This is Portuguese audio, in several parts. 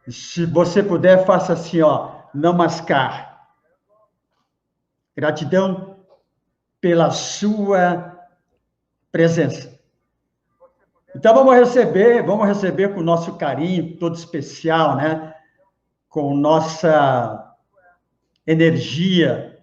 Se você puder, faça assim, ó, namaskar. Gratidão pela sua presença. Então vamos receber com o nosso carinho todo especial, né? Com nossa energia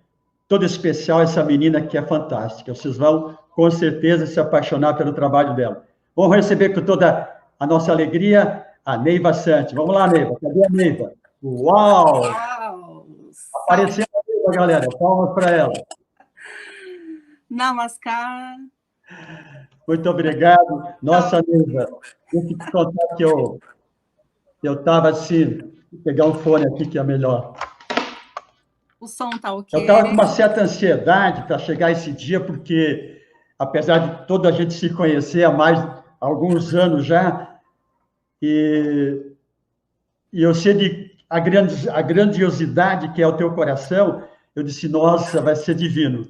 toda especial essa menina que é fantástica. Vocês vão com certeza se apaixonar pelo trabalho dela. Vamos receber com toda a nossa alegria a Neiva Sante. Vamos lá, Neiva. Cadê a Neiva? Uau! Uau! Apareceu a Neiva, galera. Palmas para ela. Namaskar. Muito obrigado. Nossa, Neiva, eu que te contar que eu estava assim, vou pegar um fone aqui que é melhor. O som tá ok? Eu estava com uma certa ansiedade para chegar esse dia, porque, apesar de toda a gente se conhecer há mais alguns anos já, e eu sei de a grandiosidade que é o teu coração, eu disse, nossa, vai ser divino,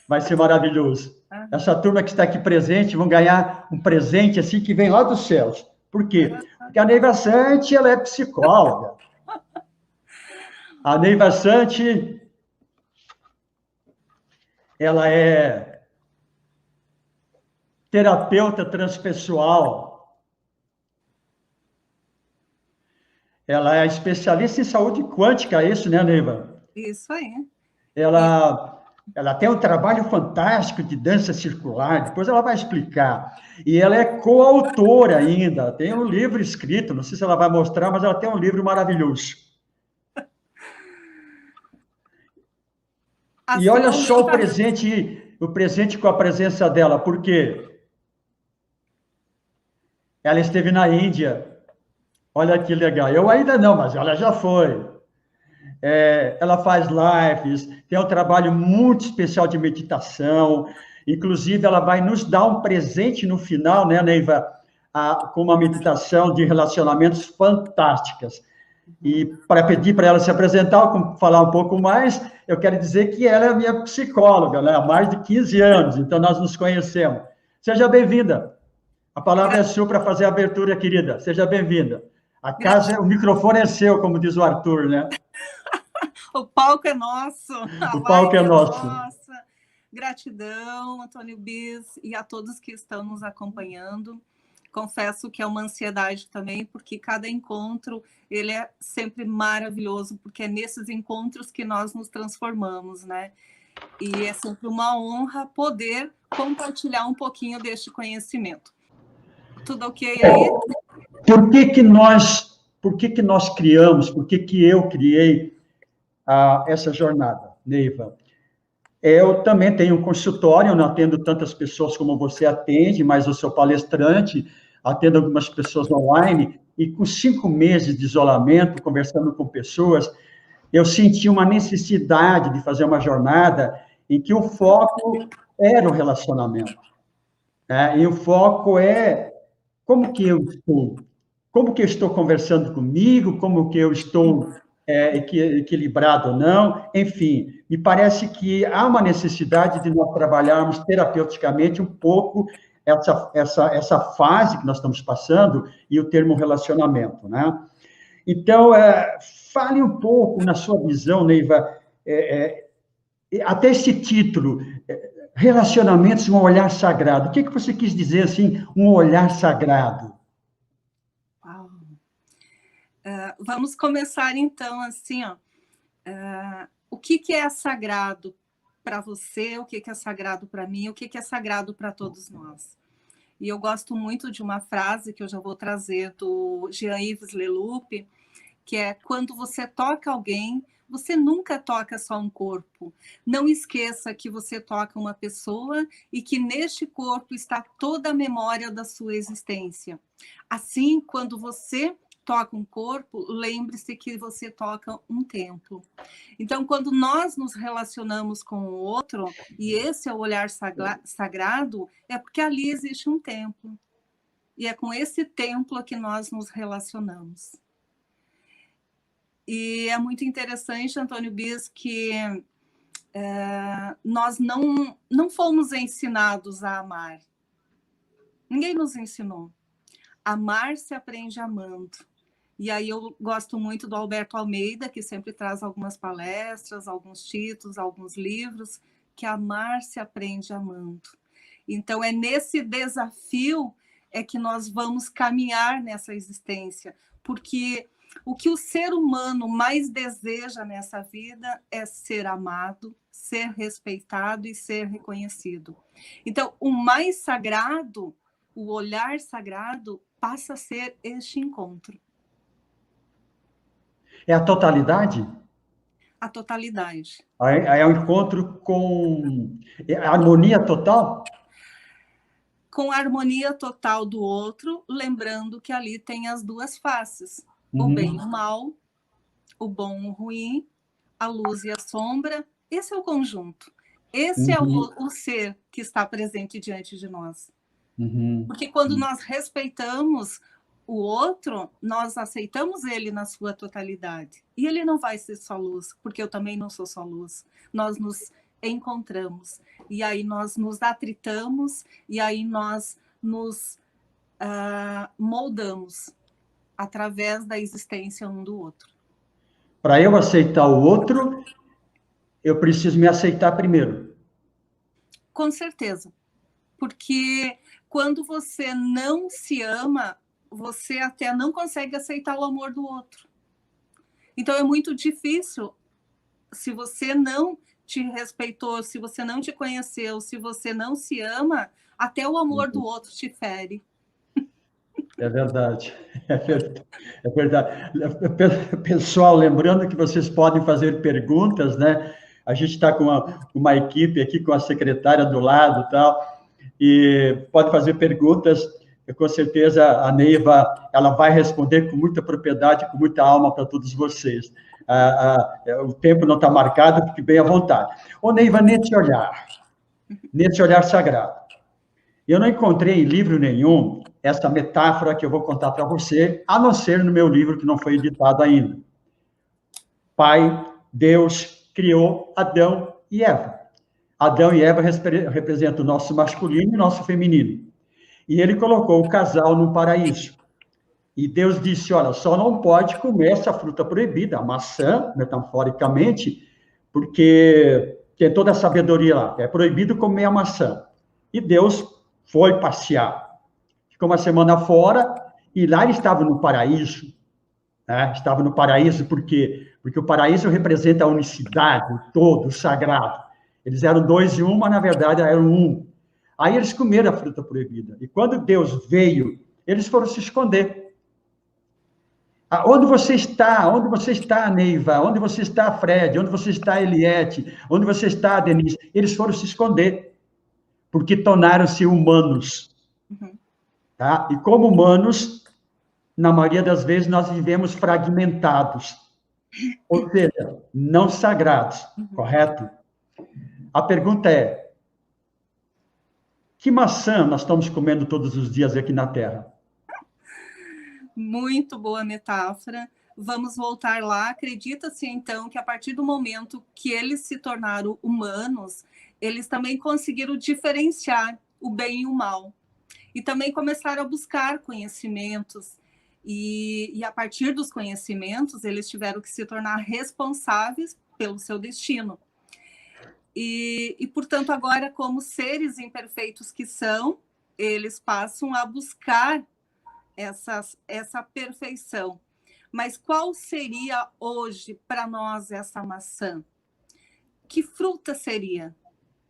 vai ser maravilhoso. Essa turma que está aqui presente vão ganhar um presente assim que vem lá dos céus. Por quê? Porque a Neiva Sante, ela é psicóloga. A Neiva Sante, ela é terapeuta transpessoal. Ela é especialista em saúde quântica, é isso, né, Neiva? Isso aí. Ela tem um trabalho fantástico de dança circular, depois ela vai explicar. E ela é coautora ainda, tem um livro escrito, não sei se ela vai mostrar, mas ela tem um livro maravilhoso. E olha só o presente com a presença dela, por quê? Ela esteve na Índia. Olha que legal. Eu ainda não, mas ela já foi. Ela faz lives, tem um trabalho muito especial de meditação. Inclusive, ela vai nos dar um presente no final, né, Neiva? Com uma meditação de relacionamentos fantásticas. E para pedir para ela se apresentar, falar um pouco mais, eu quero dizer que ela é minha psicóloga, né? Há mais de 15 anos, então nós nos conhecemos. Seja bem-vinda. A palavra é sua para fazer a abertura, querida. Seja bem-vinda. A casa, o microfone é seu, como diz o Arthur, né? O palco é nosso. O palco é nosso. Nossa. Gratidão, Antônio Bis, e a todos que estão nos acompanhando. Confesso que é uma ansiedade também, porque cada encontro ele é sempre maravilhoso, porque é nesses encontros que nós nos transformamos, né? E é sempre uma honra poder compartilhar um pouquinho deste conhecimento. Tudo ok aí? Por que nós criamos, por que eu criei essa jornada, Neiva? Eu também tenho um consultório, eu não atendo tantas pessoas como você atende, mas eu sou palestrante, atendo algumas pessoas online, e com 5 meses de isolamento, conversando com pessoas, eu senti uma necessidade de fazer uma jornada em que o foco era o relacionamento. Né? E o foco é como que eu estou conversando comigo, como que eu estou equilibrado ou não, enfim, me parece que há uma necessidade de nós trabalharmos terapeuticamente um pouco essa fase que nós estamos passando e o termo relacionamento, né? Então, fale um pouco na sua visão, Neiva, até esse título, relacionamentos, um olhar sagrado. O que você quis dizer, assim, um olhar sagrado? Vamos começar, então, assim, ó. O que é sagrado para você, o que é sagrado para mim, o que é sagrado para todos nós? E eu gosto muito de uma frase que eu já vou trazer do Jean-Yves Leloup, que é: quando você toca alguém, você nunca toca só um corpo. Não esqueça que você toca uma pessoa e que neste corpo está toda a memória da sua existência. Assim, quando você toca um corpo, lembre-se que você toca um templo. Então, quando nós nos relacionamos com o outro, e esse é o olhar sagrado, é porque ali existe um templo. E é com esse templo que nós nos relacionamos. E é muito interessante, Antônio Bis, que nós não fomos ensinados a amar. Ninguém nos ensinou. Amar se aprende amando. E aí eu gosto muito do Alberto Almeida, que sempre traz algumas palestras, alguns títulos, alguns livros, que amar se aprende amando. Então é nesse desafio é que nós vamos caminhar nessa existência, porque o que o ser humano mais deseja nessa vida é ser amado, ser respeitado e ser reconhecido. Então, o mais sagrado, o olhar sagrado, passa a ser este encontro. É a totalidade? A totalidade. É o encontro com a harmonia total? Com a harmonia total do outro, lembrando que ali tem as duas faces, o Uhum. bem e o mal, o bom e o ruim, a luz e a sombra. Esse é o conjunto. Esse é o ser que está presente diante de nós. Uhum. Porque quando nós respeitamos o outro, nós aceitamos ele na sua totalidade. E ele não vai ser só luz, porque eu também não sou só luz. Nós nos encontramos, e aí nós nos atritamos, e aí nós nos moldamos através da existência um do outro. Para eu aceitar o outro, eu preciso me aceitar primeiro. Com certeza. Porque quando você não se ama, você até não consegue aceitar o amor do outro. Então é muito difícil, se você não te respeitou, se você não te conheceu, se você não se ama, até o amor do outro te fere. É verdade. É verdade. Pessoal, lembrando que vocês podem fazer perguntas, né? A gente está com uma equipe aqui, com a secretária do lado e tal, e pode fazer perguntas. Com certeza a Neiva ela vai responder com muita propriedade, com muita alma para todos vocês. O tempo não está marcado, fique bem à vontade. Ô, Neiva, nesse olhar sagrado, eu não encontrei em livro nenhum essa metáfora que eu vou contar para você, a não ser no meu livro que não foi editado ainda. Pai, Deus, criou Adão e Eva. Adão e Eva representam o nosso masculino e o nosso feminino. E ele colocou o casal no paraíso. E Deus disse, olha, só não pode comer essa fruta proibida, a maçã, metaforicamente, porque tem toda a sabedoria lá. É proibido comer a maçã. E Deus foi passear. Ficou uma semana fora, e lá ele estava no paraíso. Né? Estava no paraíso porque o paraíso representa a unicidade, o todo, o sagrado. Eles eram dois em um, mas na verdade eram um. Aí eles comeram a fruta proibida. E quando Deus veio, eles foram se esconder. Onde você está? Onde você está, Neiva? Onde você está, Fred? Onde você está, Eliette? Onde você está, Denise? Eles foram se esconder, porque tornaram-se humanos. Uhum. Tá? E como humanos, na maioria das vezes, nós vivemos fragmentados, ou seja, não sagrados, correto? A pergunta é, que maçã nós estamos comendo todos os dias aqui na Terra? Muito boa metáfora. Vamos voltar lá. Acredita-se, então, que a partir do momento que eles se tornaram humanos, eles também conseguiram diferenciar o bem e o mal. E também começaram a buscar conhecimentos. E a partir dos conhecimentos, eles tiveram que se tornar responsáveis pelo seu destino. E portanto, agora, como seres imperfeitos que são, eles passam a buscar essa perfeição. Mas qual seria hoje para nós essa maçã? Que fruta seria?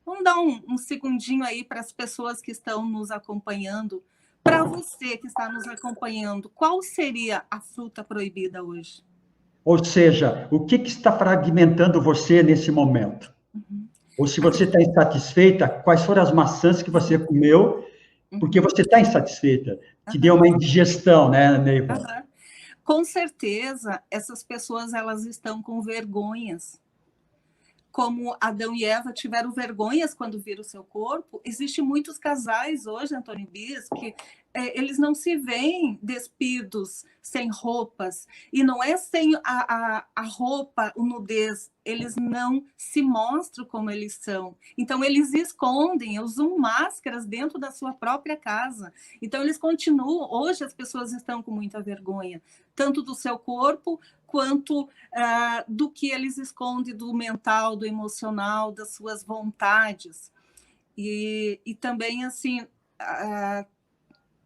Vamos dar um segundinho aí para as pessoas que estão nos acompanhando. Para você que está nos acompanhando, qual seria a fruta proibida hoje? Ou seja, o que está fragmentando você nesse momento? Uhum. Ou se você está insatisfeita, quais foram as maçãs que você comeu, porque você está insatisfeita? Te deu uma indigestão, né, Neiva? Uhum. Com certeza, essas pessoas elas estão com vergonhas. Como Adão e Eva tiveram vergonhas quando viram o seu corpo, existem muitos casais hoje, Antônio Bis, que eles não se veem despidos, sem roupas, e não é sem a roupa, o nudez, eles não se mostram como eles são. Então, eles escondem, usam máscaras dentro da sua própria casa. Então, eles continuam, hoje as pessoas estão com muita vergonha, tanto do seu corpo, quanto do que eles escondem do mental, do emocional, das suas vontades. E também, assim,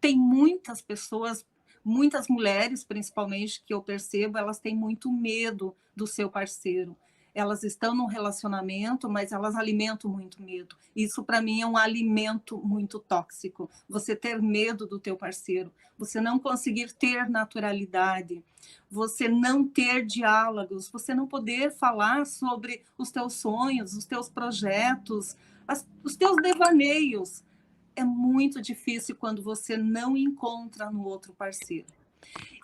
tem muitas pessoas, muitas mulheres, principalmente, que eu percebo, elas têm muito medo do seu parceiro. Elas estão num relacionamento, mas elas alimentam muito medo. Isso, para mim, é um alimento muito tóxico. Você ter medo do teu parceiro, você não conseguir ter naturalidade, você não ter diálogos, você não poder falar sobre os teus sonhos, os teus projetos, os teus devaneios. É muito difícil quando você não encontra no outro parceiro.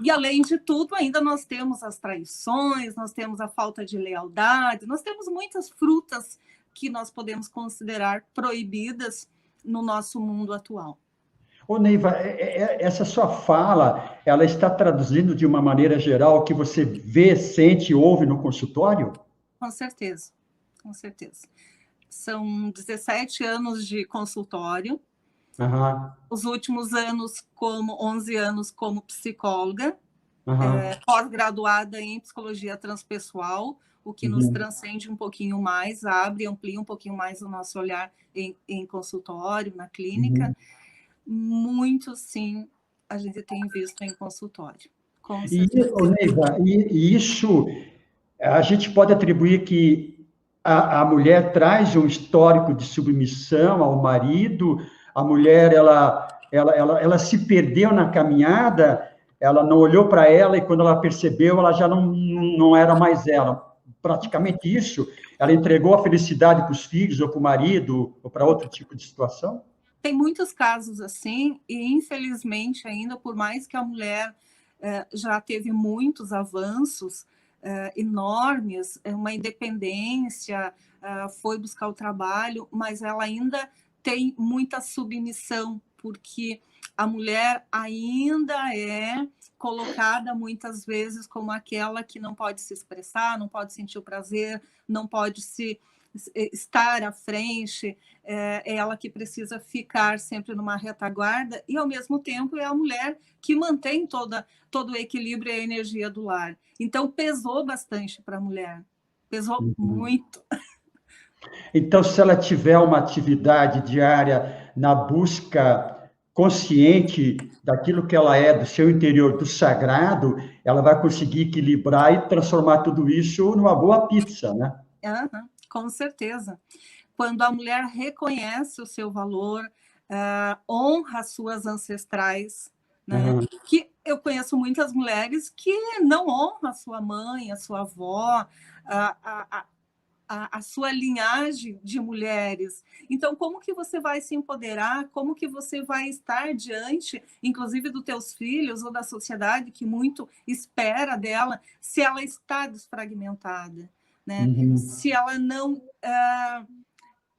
E, além de tudo, ainda nós temos as traições, nós temos a falta de lealdade, nós temos muitas frutas que nós podemos considerar proibidas no nosso mundo atual. Ô, Neiva, essa sua fala, ela está traduzindo de uma maneira geral o que você vê, sente e ouve no consultório? Com certeza, com certeza. São 17 anos de consultório, os últimos anos, 11 anos como psicóloga, pós-graduada em psicologia transpessoal, o que nos transcende um pouquinho mais, amplia um pouquinho mais o nosso olhar em consultório, na clínica. Muito, sim, a gente tem visto em consultório. Com certeza. Neiva, e isso a gente pode atribuir que a mulher traz um histórico de submissão ao marido, a mulher ela se perdeu na caminhada, ela não olhou para ela e quando ela percebeu, ela já não era mais ela. Praticamente isso, ela entregou a felicidade para os filhos ou para o marido ou para outro tipo de situação? Tem muitos casos assim, e infelizmente ainda, por mais que a mulher já teve muitos avanços enormes, uma independência, foi buscar o trabalho, mas ela ainda tem muita submissão, porque a mulher ainda é colocada muitas vezes como aquela que não pode se expressar, não pode sentir o prazer, não pode estar à frente, é ela que precisa ficar sempre numa retaguarda, e ao mesmo tempo é a mulher que mantém todo o equilíbrio e a energia do lar. Então pesou bastante para a mulher, pesou muito. Então, se ela tiver uma atividade diária na busca consciente daquilo que ela é, do seu interior, do sagrado, ela vai conseguir equilibrar e transformar tudo isso numa boa pizza, né? Com certeza. Quando a mulher reconhece o seu valor, honra as suas ancestrais, né? Que eu conheço muitas mulheres que não honram a sua mãe, a sua avó, a sua linhagem de mulheres. Então, como que você vai se empoderar? Como que você vai estar diante, inclusive, dos teus filhos ou da sociedade que muito espera dela, se ela está desfragmentada, né? Se ela não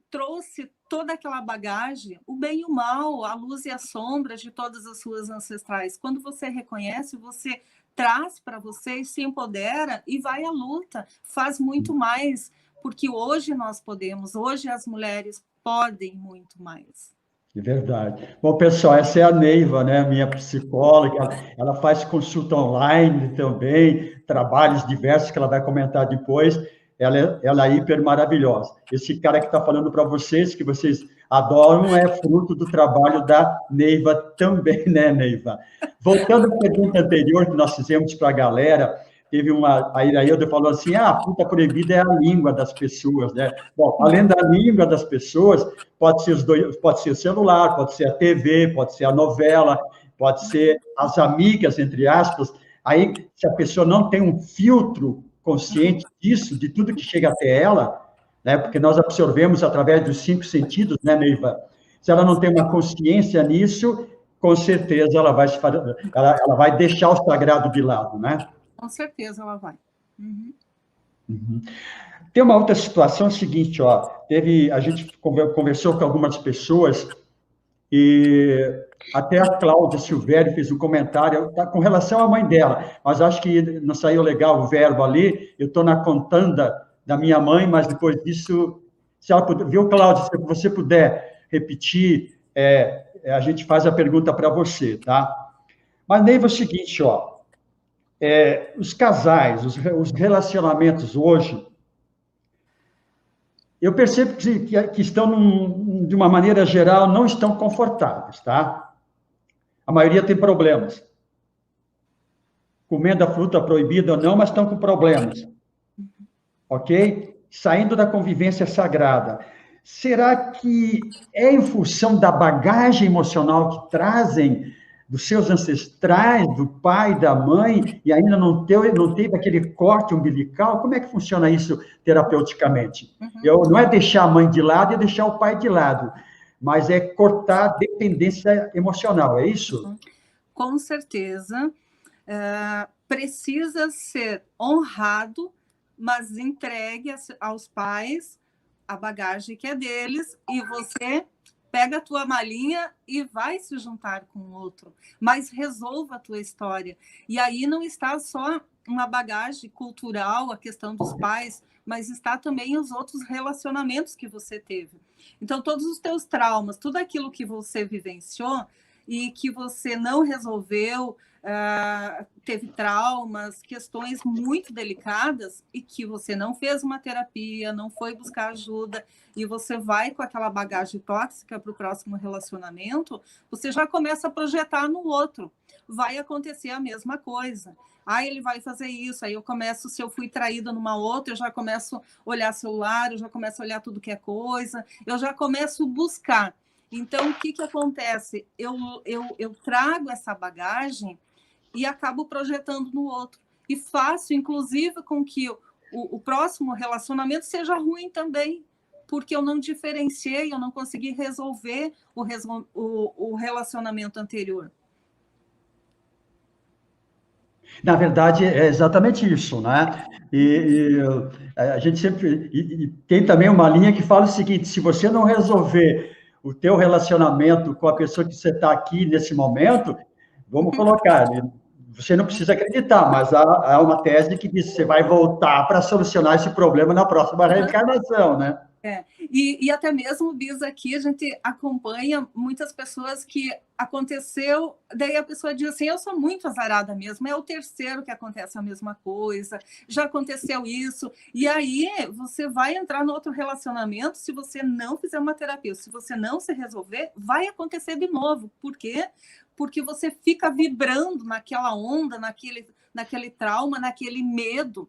trouxe toda aquela bagagem, o bem e o mal, a luz e a sombra de todas as suas ancestrais. Quando você reconhece, você traz para você, se empodera e vai à luta, faz muito mais, porque hoje nós podemos, hoje as mulheres podem muito mais. É verdade. Bom, pessoal, essa é a Neiva, né? Minha psicóloga, ela faz consulta online também, trabalhos diversos que ela vai comentar depois. Ela é hiper maravilhosa. Esse cara que está falando para vocês, que vocês adoram, é fruto do trabalho da Neiva também, né, Neiva? Voltando à pergunta anterior que nós fizemos para a galera, teve a Irailda falou assim, a fruta proibida é a língua das pessoas, né? Bom, além da língua das pessoas, pode ser o celular, pode ser a TV, pode ser a novela, pode ser as amigas, entre aspas. Aí, se a pessoa não tem um filtro consciente disso, de tudo que chega até ela, né? Porque nós absorvemos através dos 5 sentidos, né, Neiva? Se ela não tem uma consciência nisso, com certeza ela vai deixar o sagrado de lado, né? Com certeza ela vai. Tem uma outra situação seguinte, ó, a gente conversou com algumas pessoas E até a Cláudia Silvério fez um comentário com relação à mãe dela, mas acho que não saiu legal o verbo ali. Eu estou na contanda da minha mãe, mas depois disso, se ela puder, viu, Cláudia, se você puder repetir, a gente faz a pergunta para você, tá? Mas, Neiva, é o seguinte, ó, os casais, os relacionamentos hoje, eu percebo que estão, de uma maneira geral, não estão confortáveis, tá? A maioria tem problemas. Comendo a fruta proibida ou não, mas estão com problemas. Ok? Saindo da convivência sagrada. Será que é em função da bagagem emocional que trazem dos seus ancestrais, do pai, da mãe, e ainda não teve aquele corte umbilical? Como é que funciona isso terapeuticamente? Não é deixar a mãe de lado e deixar o pai de lado, mas é cortar a dependência emocional, é isso? Com certeza. Precisa ser honrado, mas entregue aos pais a bagagem que é deles, e você pega a tua malinha e vai se juntar com o outro, mas resolva a tua história. E aí não está só uma bagagem cultural, a questão dos pais, mas está também os outros relacionamentos que você teve. Então, todos os teus traumas, tudo aquilo que você vivenciou e que você não resolveu, teve traumas, questões muito delicadas, e que você não fez uma terapia, não foi buscar ajuda, e você vai com aquela bagagem tóxica para o próximo relacionamento, você já começa a projetar no outro. Vai acontecer a mesma coisa. Ele vai fazer isso, aí eu começo, se eu fui traída numa outra, eu já começo a olhar celular, eu já começo a olhar tudo que é coisa, eu já começo a buscar. Então, o que acontece? Eu trago essa bagagem e acabo projetando no outro. E faço, inclusive, com que o próximo relacionamento seja ruim também, porque eu não diferenciei, eu não consegui resolver o relacionamento anterior. Na verdade, é exatamente isso, né? E a gente sempre... E tem também uma linha que fala o seguinte: se você não resolver o teu relacionamento com a pessoa que você está aqui nesse momento, vamos colocar, você não precisa acreditar, mas há uma tese que diz que você vai voltar para solucionar esse problema na próxima reencarnação, né? E até mesmo, Bis, aqui a gente acompanha muitas pessoas que aconteceu, daí a pessoa diz assim, eu sou muito azarada mesmo, é o terceiro que acontece a mesma coisa, já aconteceu isso, e aí você vai entrar no outro relacionamento, se você não fizer uma terapia, se você não se resolver, vai acontecer de novo. Por quê? Porque você fica vibrando naquela onda, naquele trauma, naquele medo.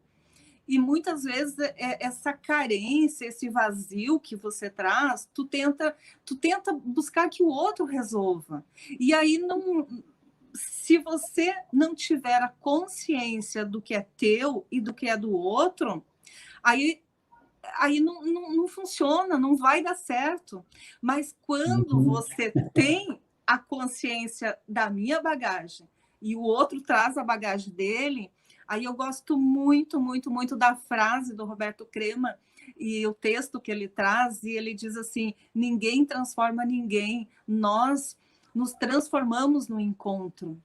E muitas vezes essa carência, esse vazio que você traz, tu tenta buscar que o outro resolva. E aí, se você não tiver a consciência do que é teu e do que é do outro, aí não funciona, não vai dar certo. Mas quando você tem a consciência da minha bagagem e o outro traz a bagagem dele, aí eu gosto muito, muito, muito da frase do Roberto Crema e o texto que ele traz, e ele diz assim, ninguém transforma ninguém, nós nos transformamos no encontro.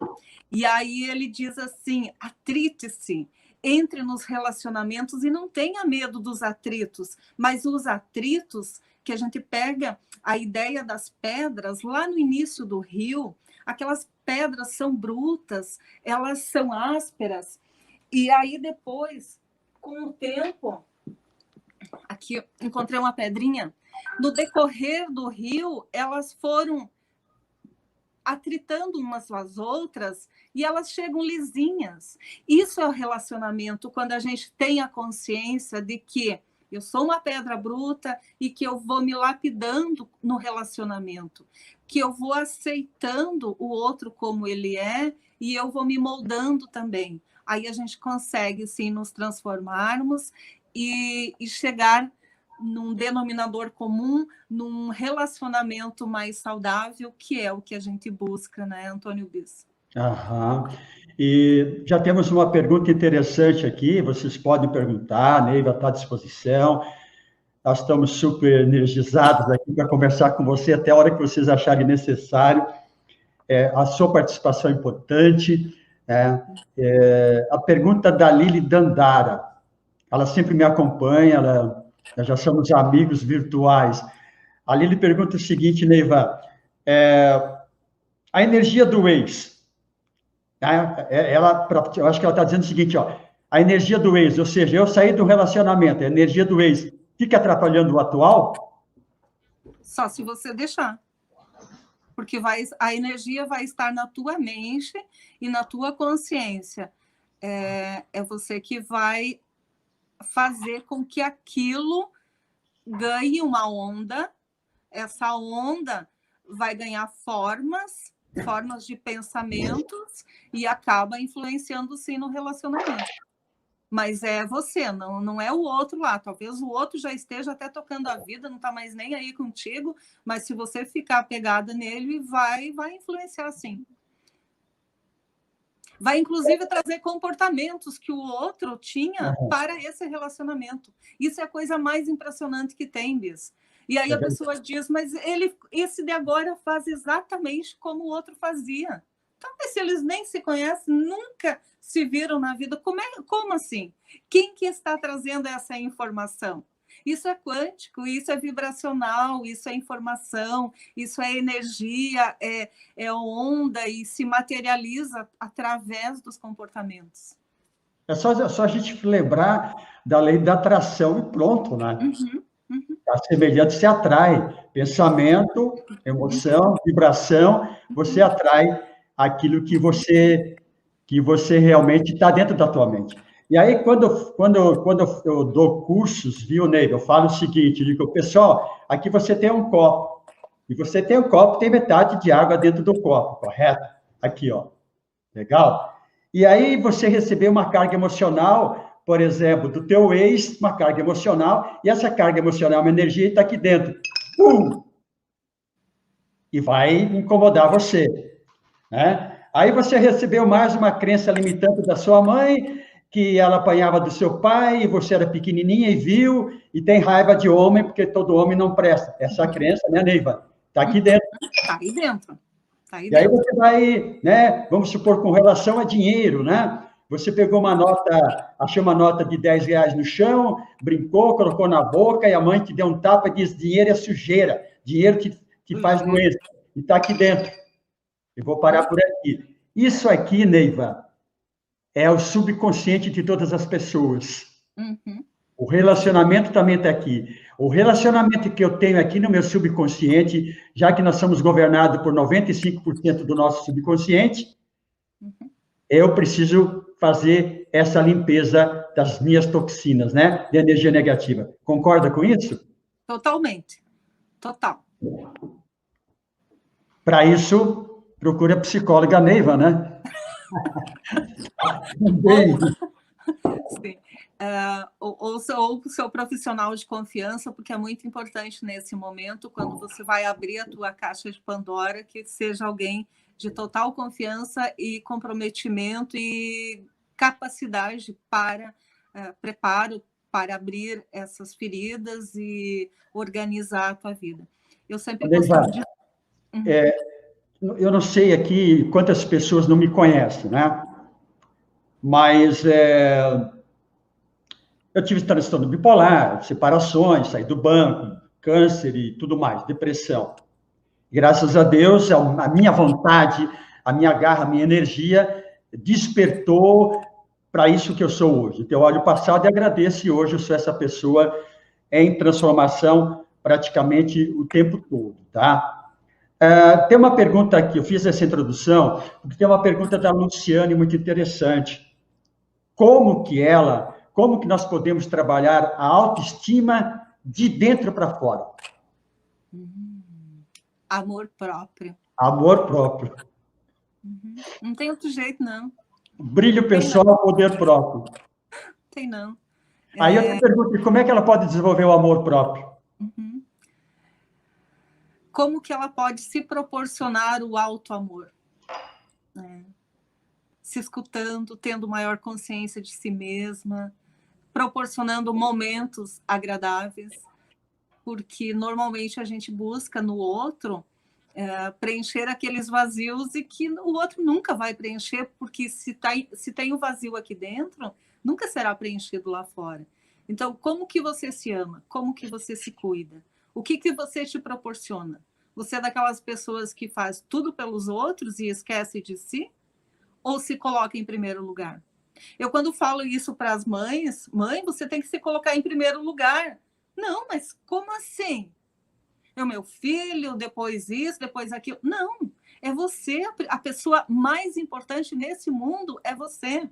E aí ele diz assim, atrite-se, entre nos relacionamentos e não tenha medo dos atritos, mas os atritos que a gente pega a ideia das pedras lá no início do rio, aquelas pedras são brutas, elas são ásperas, e aí depois, com o tempo, aqui encontrei uma pedrinha, no decorrer do rio, elas foram atritando umas com as outras e elas chegam lisinhas. Isso é o relacionamento, quando a gente tem a consciência de que eu sou uma pedra bruta e que eu vou me lapidando no relacionamento, que eu vou aceitando o outro como ele é e eu vou me moldando também. Aí a gente consegue, sim, nos transformarmos e chegar num denominador comum, num relacionamento mais saudável, que é o que a gente busca, né, Antônio Bis? Aham. E já temos uma pergunta interessante aqui, vocês podem perguntar, a Neiva está à disposição. Nós estamos super energizados aqui para conversar com você até a hora que vocês acharem necessário. A sua participação é importante. A pergunta da Lili Dandara, ela sempre me acompanha, nós já somos amigos virtuais. A Lili pergunta o seguinte, Neiva, a energia do ex, eu acho que ela está dizendo o seguinte, ó, a energia do ex, ou seja, eu saí do relacionamento, a energia do ex fica atrapalhando o atual? Só se você deixar. Porque a energia vai estar na tua mente e na tua consciência. É você que vai fazer com que aquilo ganhe uma onda. Essa onda vai ganhar formas de pensamentos e acaba influenciando, sim, no relacionamento. Mas é você, não é o outro lá. Talvez o outro já esteja até tocando a vida, não está mais nem aí contigo, mas se você ficar apegada nele, vai influenciar, sim. Vai, inclusive, trazer comportamentos que o outro tinha para esse relacionamento. Isso é a coisa mais impressionante que tem, Bis. E aí a pessoa diz, mas esse de agora faz exatamente como o outro fazia. Então, se eles nem se conhecem, nunca se viram na vida, como assim? Quem que está trazendo essa informação? Isso é quântico, isso é vibracional, isso é informação, isso é energia, é onda e se materializa através dos comportamentos. É só a gente lembrar da lei da atração e pronto, né? A semelhante se atrai. Pensamento, emoção, vibração, você atrai aquilo que você realmente está dentro da tua mente. E aí, quando eu dou cursos, viu, Ney, eu falo o seguinte, eu digo, pessoal, aqui você tem um copo, e você tem um copo, tem metade de água dentro do copo, correto? Aqui, ó. Legal? E aí você recebeu uma carga emocional, por exemplo, do teu ex, uma carga emocional, e essa carga emocional, uma energia, está aqui dentro. Pum! E vai incomodar você, né? Aí você recebeu mais uma crença limitante da sua mãe, que ela apanhava do seu pai, e você era pequenininha e viu, e tem raiva de homem, porque todo homem não presta. Essa crença, né, Neiva? Está aqui dentro. Está aí dentro. E aí você vai, né, vamos supor, com relação a dinheiro, né? Você pegou uma nota, achou uma nota de 10 reais no chão, brincou, colocou na boca, e a mãe te deu um tapa e disse, dinheiro é sujeira, dinheiro te faz doença, e está aqui dentro. Eu vou parar por aqui. Isso aqui, Neiva, é o subconsciente de todas as pessoas. O relacionamento também está aqui. O relacionamento que eu tenho aqui no meu subconsciente, já que nós somos governados por 95% do nosso subconsciente, eu preciso fazer essa limpeza das minhas toxinas, né? De energia negativa. Concorda com isso? Totalmente. Total. Para isso, procure a psicóloga Neiva, né? Sim. Ou o seu profissional de confiança, porque é muito importante nesse momento, quando você vai abrir a tua caixa de Pandora, que seja alguém de total confiança e comprometimento e capacidade para preparo para abrir essas feridas e organizar a tua vida. Eu sempre costumo dizer... Eu não sei aqui quantas pessoas não me conhecem, né? Mas eu tive transtorno bipolar, separações, saí do banco, câncer e tudo mais, depressão. Graças a Deus, a minha vontade, a minha garra, a minha energia despertou para isso que eu sou hoje. Então, eu olho o passado e agradeço, e hoje eu sou essa pessoa em transformação praticamente o tempo todo, tá? Tem uma pergunta aqui, eu fiz essa introdução, porque tem uma pergunta da Luciane muito interessante. Como que nós podemos trabalhar a autoestima de dentro para fora? Amor próprio. Amor próprio. Não tem outro jeito, não. Brilho pessoal, poder próprio. Tem não. Aí eu te pergunto, como é que ela pode desenvolver o amor próprio? Como que ela pode se proporcionar o auto-amor? Se escutando, tendo maior consciência de si mesma, proporcionando momentos agradáveis, porque normalmente a gente busca no outro preencher aqueles vazios e que o outro nunca vai preencher, porque se tem um vazio aqui dentro, nunca será preenchido lá fora. Então, como que você se ama? Como que você se cuida? O que você te proporciona? Você é daquelas pessoas que faz tudo pelos outros e esquece de si? Ou se coloca em primeiro lugar? Eu, quando falo isso para as mães, mãe, você tem que se colocar em primeiro lugar. Não, mas como assim? É o meu filho, depois isso, depois aquilo. Não, é você, a pessoa mais importante nesse mundo é você.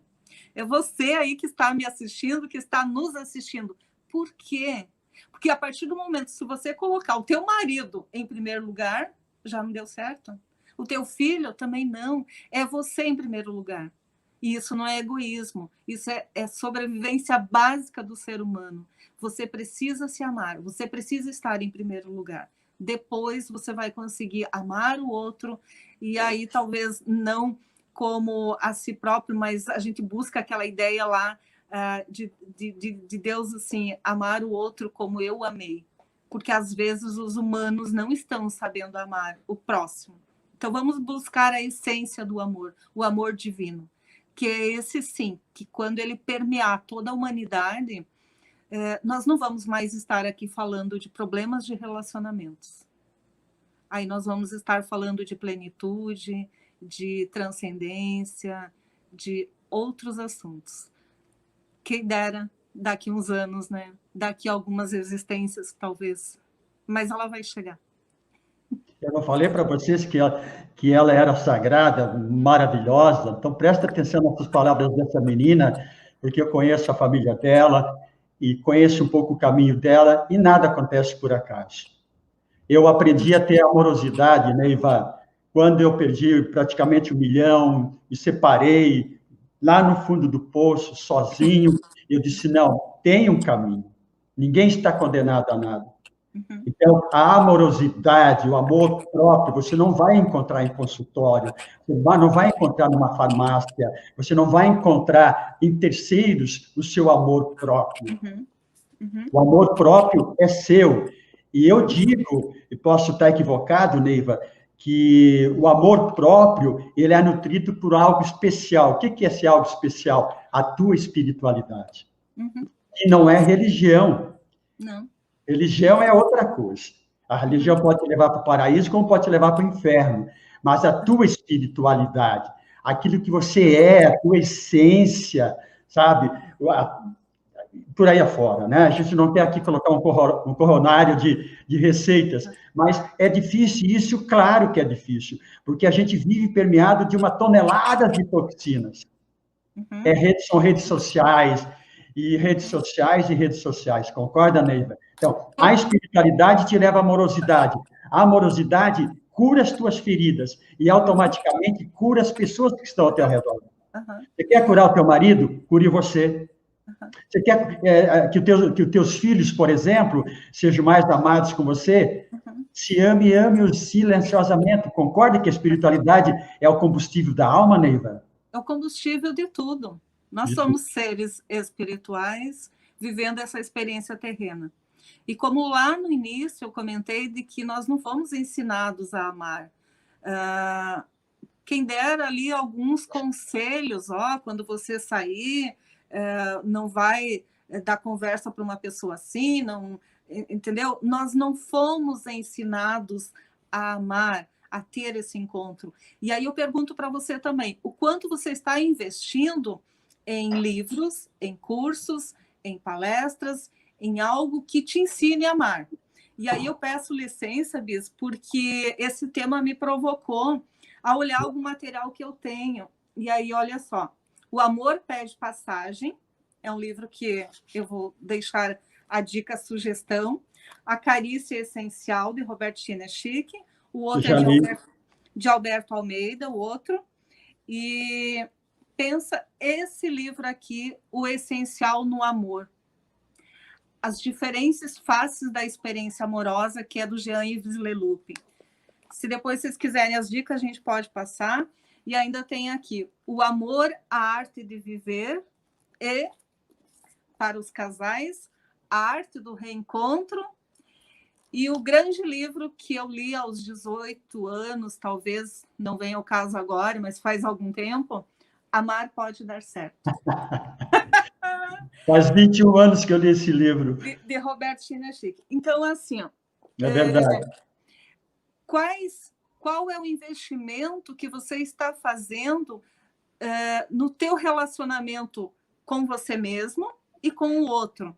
É você aí que está me assistindo, que está nos assistindo. Por quê? Porque a partir do momento, se você colocar o teu marido em primeiro lugar, já não deu certo. O teu filho também não. É você em primeiro lugar. E isso não é egoísmo. Isso é sobrevivência básica do ser humano. Você precisa se amar. Você precisa estar em primeiro lugar. Depois você vai conseguir amar o outro. E aí talvez não como a si próprio, mas a gente busca aquela ideia lá de Deus, assim, amar o outro como eu amei. Porque às vezes os humanos não estão sabendo amar o próximo. Então vamos buscar a essência do amor, o amor divino, que é esse sim, que quando ele permear toda a humanidade, nós não vamos mais estar aqui falando de problemas de relacionamentos. Aí nós vamos estar falando de plenitude, de transcendência, de outros assuntos. Quem dera daqui uns anos, né? Daqui algumas existências, talvez. Mas ela vai chegar. Eu não falei para vocês que ela era sagrada, maravilhosa. Então, presta atenção nessas palavras dessa menina, porque eu conheço a família dela e conheço um pouco o caminho dela, e nada acontece por acaso. Eu aprendi a ter amorosidade, né, Ivan? Quando eu perdi praticamente 1 milhão, me separei, lá no fundo do poço, sozinho, eu disse, não, tem um caminho. Ninguém está condenado a nada. Então, a amorosidade, o amor próprio, você não vai encontrar em consultório, você não vai encontrar numa farmácia, você não vai encontrar em terceiros o seu amor próprio. O amor próprio é seu. E eu digo, e posso estar equivocado, Neiva, que o amor próprio, ele é nutrido por algo especial. O que é esse algo especial? A tua espiritualidade. E não é religião. Não. Religião é outra coisa. A religião pode te levar para o paraíso, como pode te levar para o inferno. Mas a tua espiritualidade, aquilo que você é, a tua essência, sabe? Por aí afora, né? A gente não quer aqui colocar um coronário de receitas, mas é difícil, e isso, claro que é difícil, porque a gente vive permeado de uma tonelada de toxinas. São redes sociais, e redes sociais, concorda, Neiva? Então, a espiritualidade te leva à amorosidade. A amorosidade cura as tuas feridas e automaticamente cura as pessoas que estão ao teu redor. Você quer curar o teu marido? Cure você. Você quer que os teus filhos, por exemplo, sejam mais amados com você? Se ame e ame-os silenciosamente. Concorda que a espiritualidade é o combustível da alma, Neiva? É o combustível de tudo. Nós somos seres espirituais vivendo essa experiência terrena. E como lá no início eu comentei de que nós não fomos ensinados a amar. Quem dera ali alguns conselhos, quando você sair, não vai dar conversa para uma pessoa assim, não, entendeu? Nós não fomos ensinados a amar, a ter esse encontro. E aí eu pergunto para você também, o quanto você está investindo em livros, em cursos, em palestras, em algo que te ensine a amar. E aí eu peço licença, Bis, porque esse tema me provocou a olhar algum material que eu tenho. E aí, olha só, O Amor Pede Passagem, é um livro que eu vou deixar a dica, a sugestão. A Carícia Essencial, de Robertina Chique. O outro é de Alberto Almeida, o outro. E pensa esse livro aqui, O Essencial no Amor. As Diferentes Faces da Experiência Amorosa, que é do Jean-Yves Leloup. Se depois vocês quiserem as dicas, a gente pode passar. E ainda tem aqui O Amor, a Arte de Viver, e, para os casais, A Arte do Reencontro, E o grande livro que eu li aos 18 anos, talvez não venha ao caso agora, mas faz algum tempo, Amar Pode Dar Certo. Faz 21 anos que eu li esse livro. De Roberto Chinachique. Então, assim, ó, É verdade. qual é o investimento que você está fazendo no teu relacionamento com você mesmo e com o outro?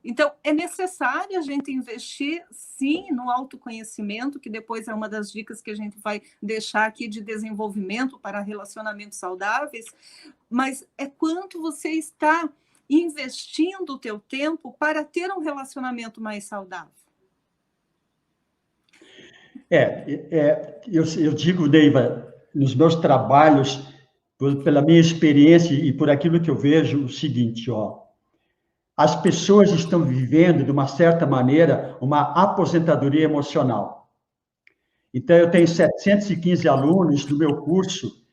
Então, é necessário a gente investir, sim, no autoconhecimento, que depois é uma das dicas que a gente vai deixar aqui de desenvolvimento para relacionamentos saudáveis, mas é quanto você está investindo o teu tempo para ter um relacionamento mais saudável. Eu digo, Neiva, nos meus trabalhos, pela minha experiência e por aquilo que eu vejo, o seguinte, ó, as pessoas estão vivendo, de uma certa maneira, uma aposentadoria emocional. Então, eu tenho 715 alunos do meu curso,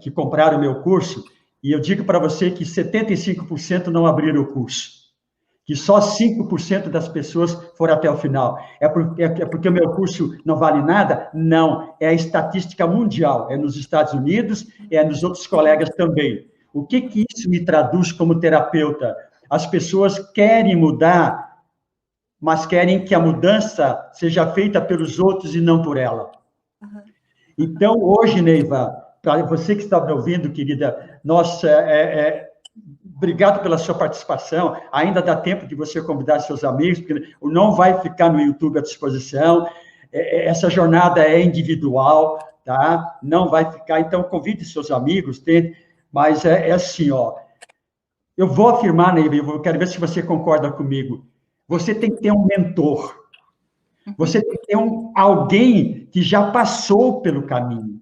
que compraram o meu curso, e eu digo para você que 75% não abriram o curso, que só 5% das pessoas foram até o final. É porque o meu curso não vale nada? Não, é a estatística mundial, é nos Estados Unidos, é nos outros colegas também. O que isso me traduz como terapeuta? As pessoas querem mudar, mas querem que a mudança seja feita pelos outros e não por ela. Então, hoje, Neiva, para você que está me ouvindo, querida, nossa, obrigado pela sua participação. Ainda dá tempo de você convidar seus amigos, porque não vai ficar no YouTube à disposição. Essa jornada é individual, tá? Não vai ficar. Então, convide seus amigos, mas é assim, ó. Eu vou afirmar, Neiva, eu quero ver se você concorda comigo. Você tem que ter um mentor. Você tem que ter alguém que já passou pelo caminho.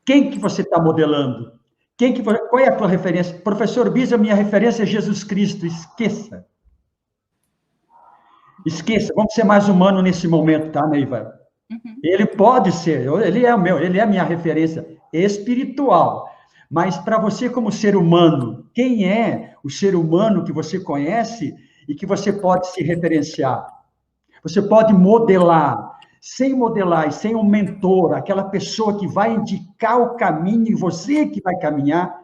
Quem que você está modelando? Qual é a tua referência? Professor Bisa, minha referência é Jesus Cristo. Esqueça. Esqueça. Vamos ser mais humanos nesse momento, tá, Neiva? Ele pode ser, ele é a minha referência espiritual. Mas para você, como ser humano, quem é o ser humano que você conhece e que você pode se referenciar? Você pode modelar. Sem modelar e sem um mentor, aquela pessoa que vai indicar o caminho e você que vai caminhar,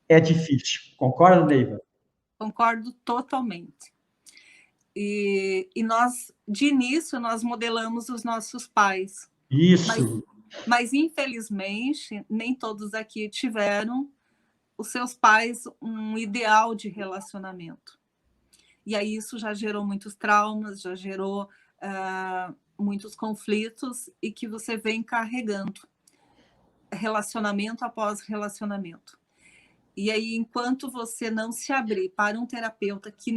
é difícil. Concorda, Neiva? Concordo totalmente. E nós, de início, nós modelamos os nossos pais. Isso. Mas, infelizmente, nem todos aqui tiveram os seus pais um ideal de relacionamento. E aí isso já gerou muitos traumas, já gerou muitos conflitos e que você vem carregando relacionamento após relacionamento. E aí, enquanto você não se abrir para um terapeuta, que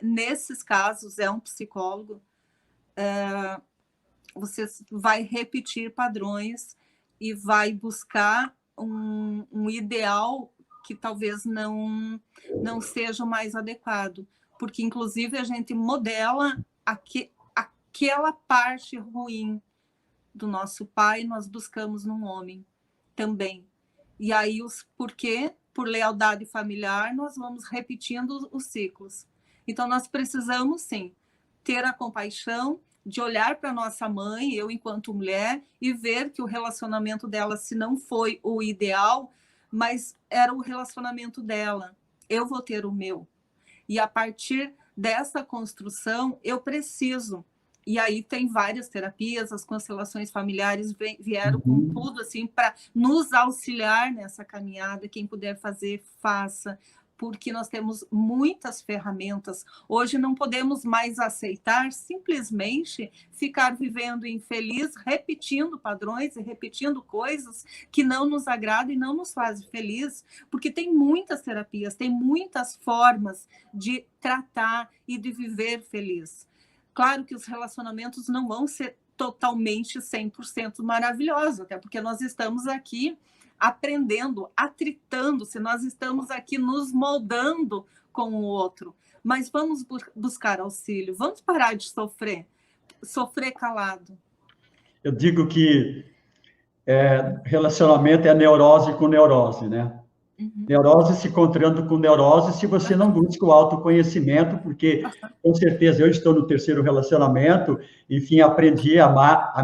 nesses casos é um psicólogo, você vai repetir padrões e vai buscar um ideal que talvez não seja o mais adequado. Porque, inclusive, a gente modela aquela parte ruim do nosso pai, nós buscamos num homem também. E aí, porque por lealdade familiar, nós vamos repetindo os ciclos. Então, nós precisamos, sim, ter a compaixão de olhar para nossa mãe, eu enquanto mulher, e ver que o relacionamento dela, se não foi o ideal, mas era o relacionamento dela. Eu vou ter o meu. E a partir dessa construção, eu preciso. E aí tem várias terapias, as constelações familiares vieram com tudo assim para nos auxiliar nessa caminhada. Quem puder fazer, faça, porque nós temos muitas ferramentas. Hoje não podemos mais aceitar simplesmente ficar vivendo infeliz, repetindo padrões e repetindo coisas que não nos agradam e não nos fazem feliz, porque tem muitas terapias, tem muitas formas de tratar e de viver feliz. Claro que os relacionamentos não vão ser totalmente 100% maravilhosos, até porque nós estamos aqui aprendendo, atritando-se, nós estamos aqui nos moldando com o outro, mas vamos buscar auxílio, vamos parar de sofrer calado. Eu digo que relacionamento é neurose com neurose, né? Neurose se encontrando com neurose se você não busca o autoconhecimento, porque, com certeza, eu estou no terceiro relacionamento, enfim, aprendi a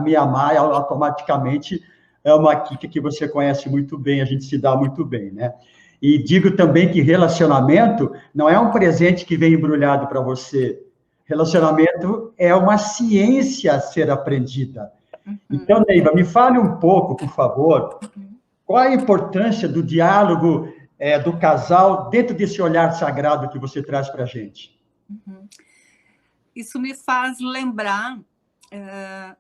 me amar automaticamente. É uma Kika que você conhece muito bem, a gente se dá muito bem, né? E digo também que relacionamento não é um presente que vem embrulhado para você. Relacionamento é uma ciência a ser aprendida. Então, Neiva, me fale um pouco, por favor, qual a importância do diálogo do casal dentro desse olhar sagrado que você traz para a gente? Isso me faz lembrar...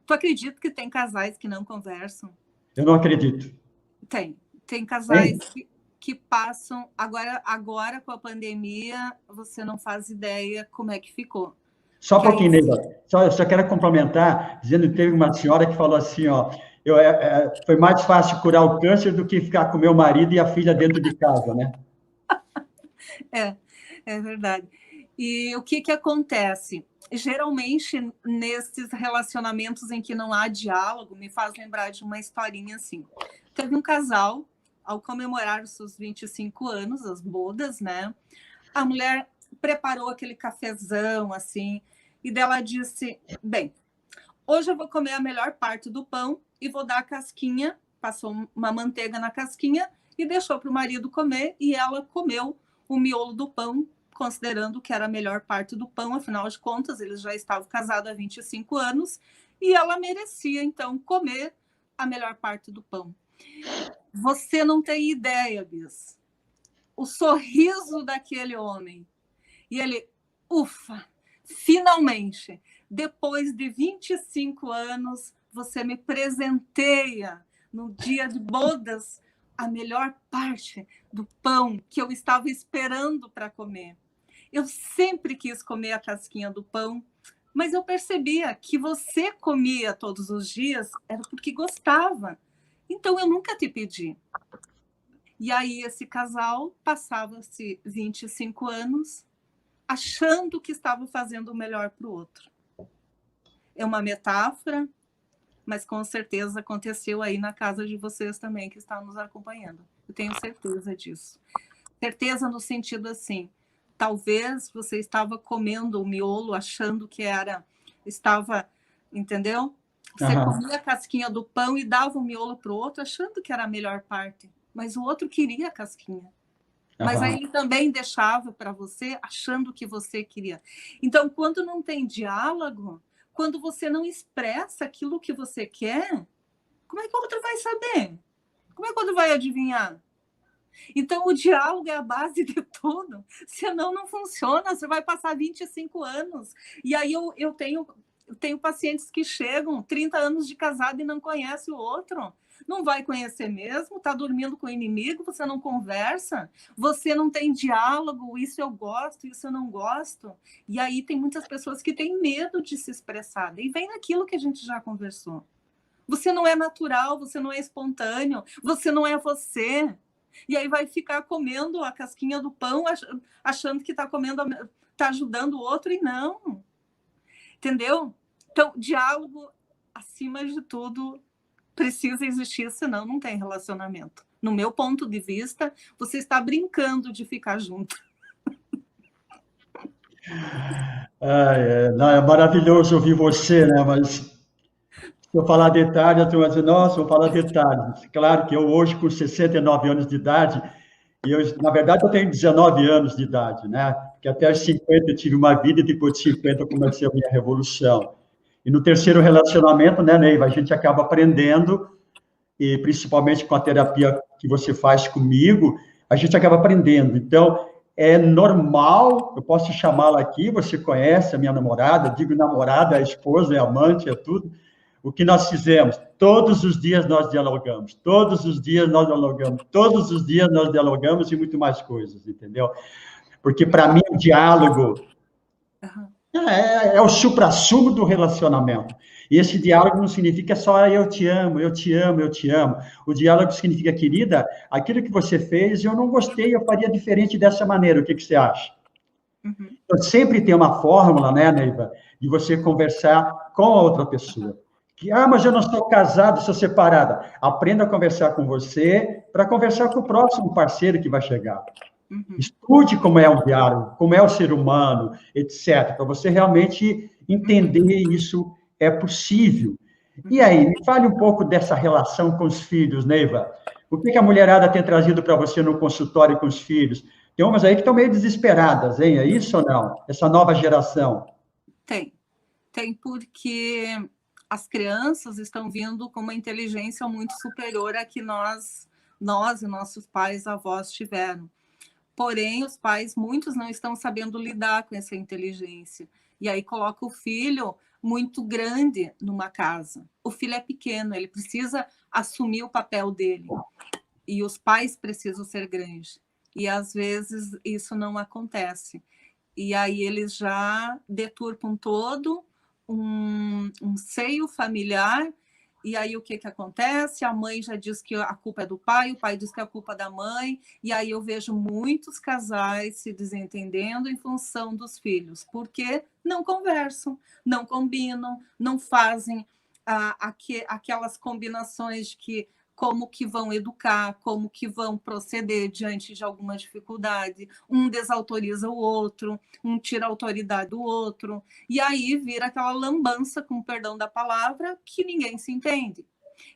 tu acredita que tem casais que não conversam? Eu não acredito. Tem casais que passam... Agora, com a pandemia, você não faz ideia como é que ficou. Só um pouquinho, Neiva. Só quero complementar, dizendo que teve uma senhora que falou assim, ó, foi mais fácil curar o câncer do que ficar com meu marido e a filha dentro de casa, né? É verdade. E o que acontece? Geralmente, nesses relacionamentos em que não há diálogo, me faz lembrar de uma historinha assim. Teve um casal, ao comemorar os seus 25 anos, as bodas, né? A mulher preparou aquele cafezão, assim, e dela disse, bem, hoje eu vou comer a melhor parte do pão e vou dar a casquinha, passou uma manteiga na casquinha e deixou para o marido comer, e ela comeu o miolo do pão, considerando que era a melhor parte do pão, afinal de contas, eles já estavam casados há 25 anos, e ela merecia, então, comer a melhor parte do pão. Você não tem ideia, Bis. O sorriso daquele homem. E ele, ufa, finalmente, depois de 25 anos, você me presenteia no dia de bodas a melhor parte do pão que eu estava esperando para comer. Eu sempre quis comer a casquinha do pão, mas eu percebia que você comia todos os dias era porque gostava. Então, eu nunca te pedi. E aí, esse casal passava-se 25 anos achando que estava fazendo o melhor para o outro. É uma metáfora, mas com certeza aconteceu aí na casa de vocês também, que estão nos acompanhando. Eu tenho certeza disso. Certeza no sentido assim, talvez você estava comendo o miolo achando que estava, entendeu? Você comia a casquinha do pão e dava o miolo para o outro achando que era a melhor parte, mas o outro queria a casquinha. Mas aí ele também deixava para você achando que você queria. Então, quando não tem diálogo, quando você não expressa aquilo que você quer, como é que o outro vai saber? Como é que o outro vai adivinhar? Então, o diálogo é a base de tudo. Senão, não funciona. Você vai passar 25 anos. E aí eu tenho pacientes que chegam 30 anos de casado e não conhecem o outro. Não vai conhecer mesmo, está dormindo com o inimigo, você não conversa, você não tem diálogo, isso eu gosto, isso eu não gosto. E aí tem muitas pessoas que têm medo de se expressar. E vem naquilo que a gente já conversou. Você não é natural, você não é espontâneo, você não é você. E aí vai ficar comendo a casquinha do pão, achando que está comendo, está ajudando o outro, e não. Entendeu? Então, diálogo, acima de tudo, precisa existir, senão não tem relacionamento. No meu ponto de vista, você está brincando de ficar junto. Não, é maravilhoso ouvir você, né? Mas se eu falar detalhe, a turma vai dizer, nossa, vou falar detalhes. Claro que eu hoje, com 69 anos de idade, na verdade, eu tenho 19 anos de idade, né? Porque até os 50 eu tive uma vida e depois de 50 eu comecei a minha revolução. E no terceiro relacionamento, né, Neiva, a gente acaba aprendendo, e principalmente com a terapia que você faz comigo, a gente acaba aprendendo. Então, é normal, eu posso chamá-la aqui, você conhece a minha namorada, digo namorada, é esposa, é amante, é tudo. O que nós fizemos? Todos os dias nós dialogamos, todos os dias nós dialogamos, todos os dias nós dialogamos e muito mais coisas, entendeu? Porque, para mim, o diálogo é o suprassumo do relacionamento. E esse diálogo não significa só eu te amo, eu te amo, eu te amo. O diálogo significa, querida, aquilo que você fez, eu não gostei, eu faria diferente dessa maneira. O que você acha? Então, sempre tem uma fórmula, né, Neiva, de você conversar com a outra pessoa. Mas eu não sou casado, sou separada. Aprenda a conversar com você para conversar com o próximo parceiro que vai chegar. Estude como é o diálogo, como é o ser humano, etc., para você realmente entender isso é possível. E aí, me fale um pouco dessa relação com os filhos, Neiva. O que a mulherada tem trazido para você no consultório com os filhos? Tem umas aí que estão meio desesperadas, hein? É isso ou não? Essa nova geração. Tem porque as crianças estão vindo com uma inteligência muito superior à que nós e nossos pais, avós tiveram. Porém, os pais, muitos não estão sabendo lidar com essa inteligência. E aí coloca o filho muito grande numa casa. O filho é pequeno, ele precisa assumir o papel dele. E os pais precisam ser grandes. E às vezes isso não acontece. E aí eles já deturpam todo um seio familiar. E aí o que acontece? A mãe já diz que a culpa é do pai, o pai diz que a culpa é da mãe, e aí eu vejo muitos casais se desentendendo em função dos filhos, porque não conversam, não combinam, não fazem aquelas combinações de que como que vão educar, como que vão proceder diante de alguma dificuldade. Um desautoriza o outro, um tira a autoridade do outro, e aí vira aquela lambança, com perdão da palavra, que ninguém se entende.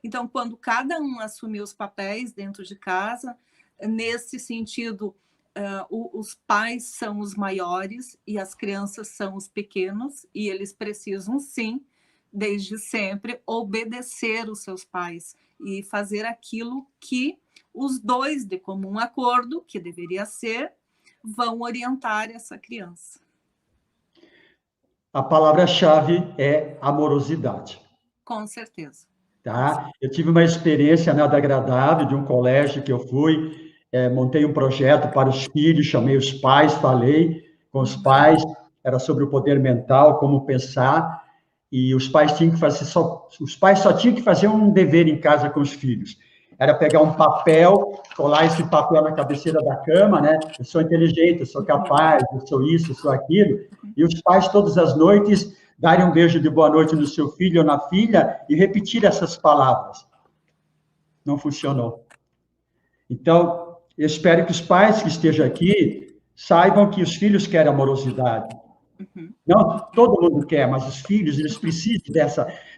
Então, quando cada um assumir os papéis dentro de casa, nesse sentido, os pais são os maiores e as crianças são os pequenos, e eles precisam, sim, desde sempre, obedecer os seus pais e fazer aquilo que os dois, de comum acordo, que deveria ser, vão orientar essa criança. A palavra-chave é amorosidade. Com certeza. Tá? Eu tive uma experiência nada agradável de um colégio que eu fui, montei um projeto para os filhos, chamei os pais, falei com os pais, era sobre o poder mental, como pensar, e os pais só tinham que fazer um dever em casa com os filhos. Era pegar um papel, colar esse papel na cabeceira da cama, né? Eu sou inteligente, eu sou capaz, eu sou isso, eu sou aquilo. E os pais, todas as noites, darem um beijo de boa noite no seu filho ou na filha e repetir essas palavras. Não funcionou. Então, eu espero que os pais que estejam aqui saibam que os filhos querem amorosidade. Não todo mundo quer, mas os filhos, eles precisam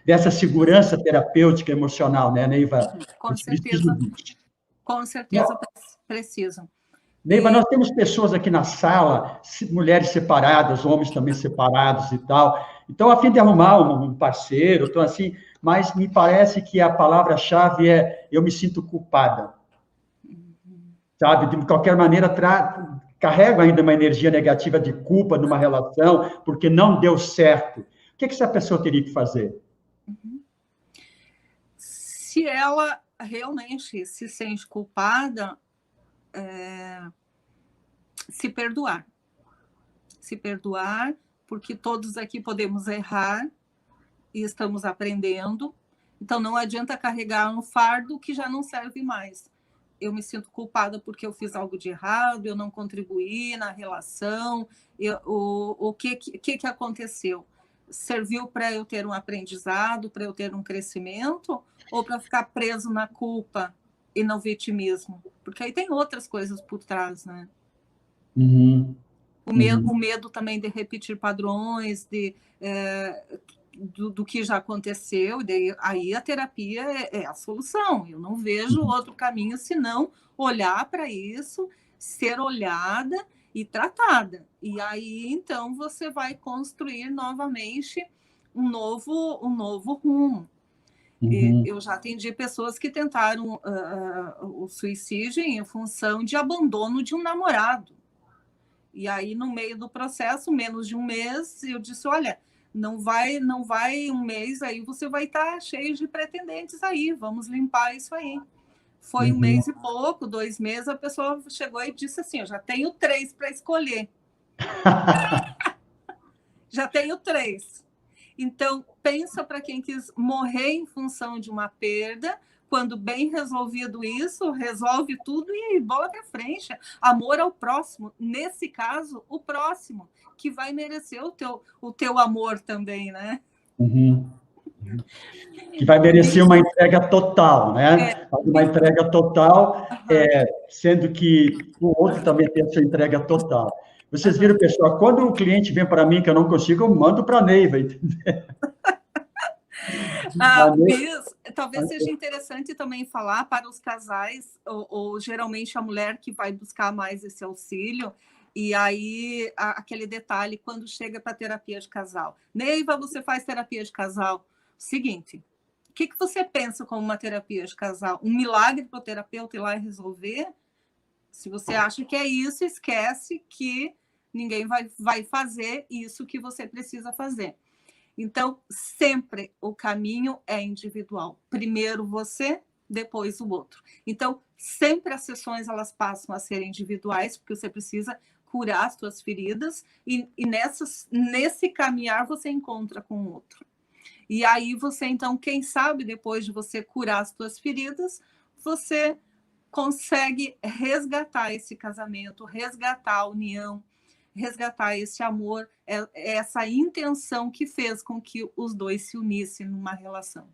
dessa segurança terapêutica emocional, né, Neiva? Com certeza. Com certeza precisam. Neiva, nós temos pessoas aqui na sala, mulheres separadas, homens também separados e tal. Então, a fim de arrumar um parceiro, então assim, mas me parece que a palavra-chave é eu me sinto culpada. Sabe? De qualquer maneira, carrego ainda uma energia negativa de culpa numa relação, porque não deu certo. O que essa pessoa teria que fazer? Se ela realmente se sente culpada, se perdoar. Se perdoar, porque todos aqui podemos errar e estamos aprendendo. Então, não adianta carregar um fardo que já não serve mais. Eu me sinto culpada porque eu fiz algo de errado, eu não contribuí na relação, o que aconteceu? Serviu para eu ter um aprendizado, para eu ter um crescimento, ou para ficar preso na culpa e no vitimismo? Porque aí tem outras coisas por trás, né? O medo também de repetir padrões, do que já aconteceu, e daí, aí a terapia é a solução. Eu não vejo outro caminho senão olhar para isso, ser olhada e tratada. E aí, então, você vai construir novamente um novo rumo. Eu já atendi pessoas que tentaram o suicídio em função de abandono de um namorado. E aí, no meio do processo, menos de um mês, eu disse, olha, não vai um mês, aí você vai estar cheio de pretendentes aí, vamos limpar isso aí. Foi um mês e pouco, 2 meses, a pessoa chegou e disse assim, eu já tenho 3 para escolher. Já tenho 3. Então, pensa para quem quis morrer em função de uma perda, quando bem resolvido isso, resolve tudo e bola para frente. Amor ao próximo. Nesse caso, o próximo, que vai merecer o teu amor também, né? Que vai merecer uma entrega total, né? Uma entrega total, sendo que o outro também tem a sua entrega total. Vocês viram, pessoal, quando o cliente vem para mim que eu não consigo, eu mando para a Neiva, entendeu? Bis, talvez seja interessante também falar para os casais, ou geralmente a mulher que vai buscar mais esse auxílio, e aí aquele detalhe quando chega para terapia de casal. Neiva, você faz terapia de casal? Seguinte, o que você pensa como uma terapia de casal? Um milagre para o terapeuta ir lá e resolver? Se você acha que é isso, esquece que ninguém vai fazer isso que você precisa fazer. Então, sempre o caminho é individual. Primeiro você, depois o outro. Então, sempre as sessões elas passam a ser individuais, porque você precisa curar as suas feridas, e nesse caminhar você encontra com o outro. E aí você, então, quem sabe, depois de você curar as suas feridas, você consegue resgatar esse casamento, resgatar a união, resgatar esse amor, essa intenção que fez com que os dois se unissem numa relação.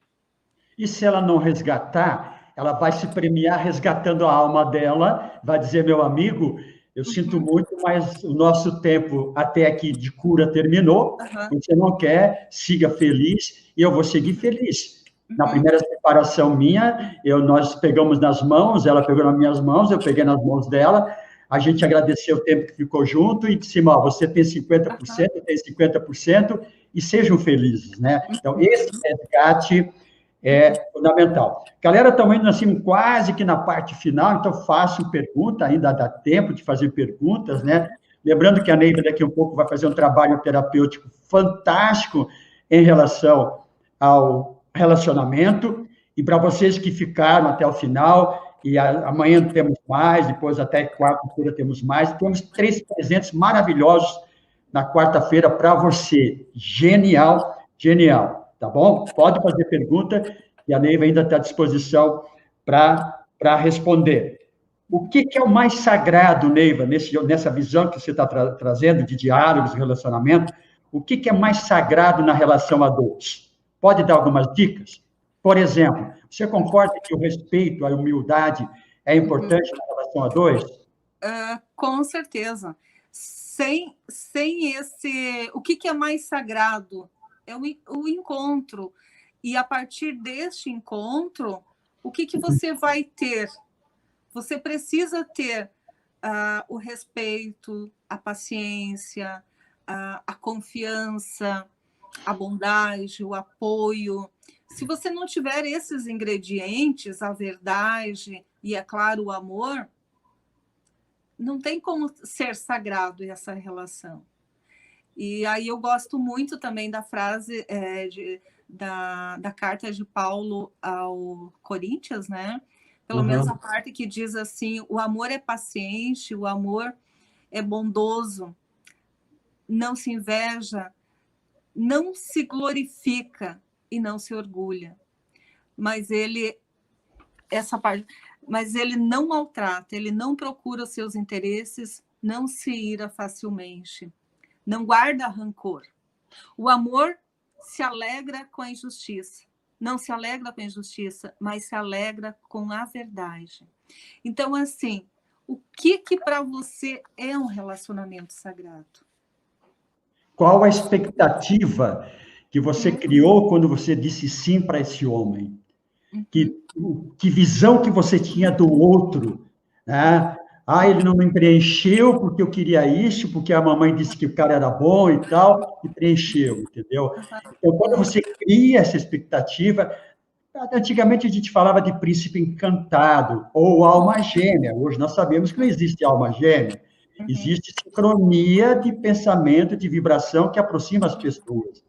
E se ela não resgatar, ela vai se premiar resgatando a alma dela, vai dizer, meu amigo, eu sinto muito, mas o nosso tempo até aqui de cura terminou, você não quer, siga feliz, e eu vou seguir feliz. Na primeira separação minha, nós pegamos nas mãos, ela pegou nas minhas mãos, eu peguei nas mãos dela, a gente agradeceu o tempo que ficou junto e disse, você tem 50%, eu tenho 50%, e sejam felizes, né? Então, esse resgate é fundamental. Galera, estamos indo assim quase que na parte final, então façam pergunta, ainda dá tempo de fazer perguntas, né? Lembrando que a Neiva daqui a um pouco vai fazer um trabalho terapêutico fantástico em relação ao relacionamento, e para vocês que ficaram até o final, e amanhã temos mais, depois até quarta-feira temos mais, temos 3 presentes maravilhosos na quarta-feira para você. Genial, genial, tá bom? Pode fazer pergunta, e a Neiva ainda está à disposição para responder. O que é o mais sagrado, Neiva, nessa visão que você está trazendo de diálogos, relacionamento? O que é mais sagrado na relação a dois? Pode dar algumas dicas? Por exemplo, você concorda que o respeito, a humildade é importante na relação a dois? Com certeza. Sem esse... O que é mais sagrado? É o encontro. E a partir deste encontro, o que você vai ter? Você precisa ter o respeito, a paciência, a confiança, a bondade, o apoio. Se você não tiver esses ingredientes, a verdade e, é claro, o amor, não tem como ser sagrado essa relação. E aí eu gosto muito também da frase da carta de Paulo ao Coríntios, né? Pelo menos a parte que diz assim, o amor é paciente, o amor é bondoso, não se inveja, não se glorifica e não se orgulha. Mas ele não maltrata, ele não procura os seus interesses, não se ira facilmente, não guarda rancor. O amor se alegra com a injustiça. Não se alegra com a injustiça, mas se alegra com a verdade. Então, assim, o que para você é um relacionamento sagrado? Qual a expectativa que você criou quando você disse sim para esse homem? Que visão que você tinha do outro? Né? Ele não me preencheu porque eu queria isso, porque a mamãe disse que o cara era bom e tal, e preencheu, entendeu? Então, quando você cria essa expectativa, antigamente a gente falava de príncipe encantado, ou alma gêmea, hoje nós sabemos que não existe alma gêmea, existe sincronia de pensamento, de vibração que aproxima as pessoas.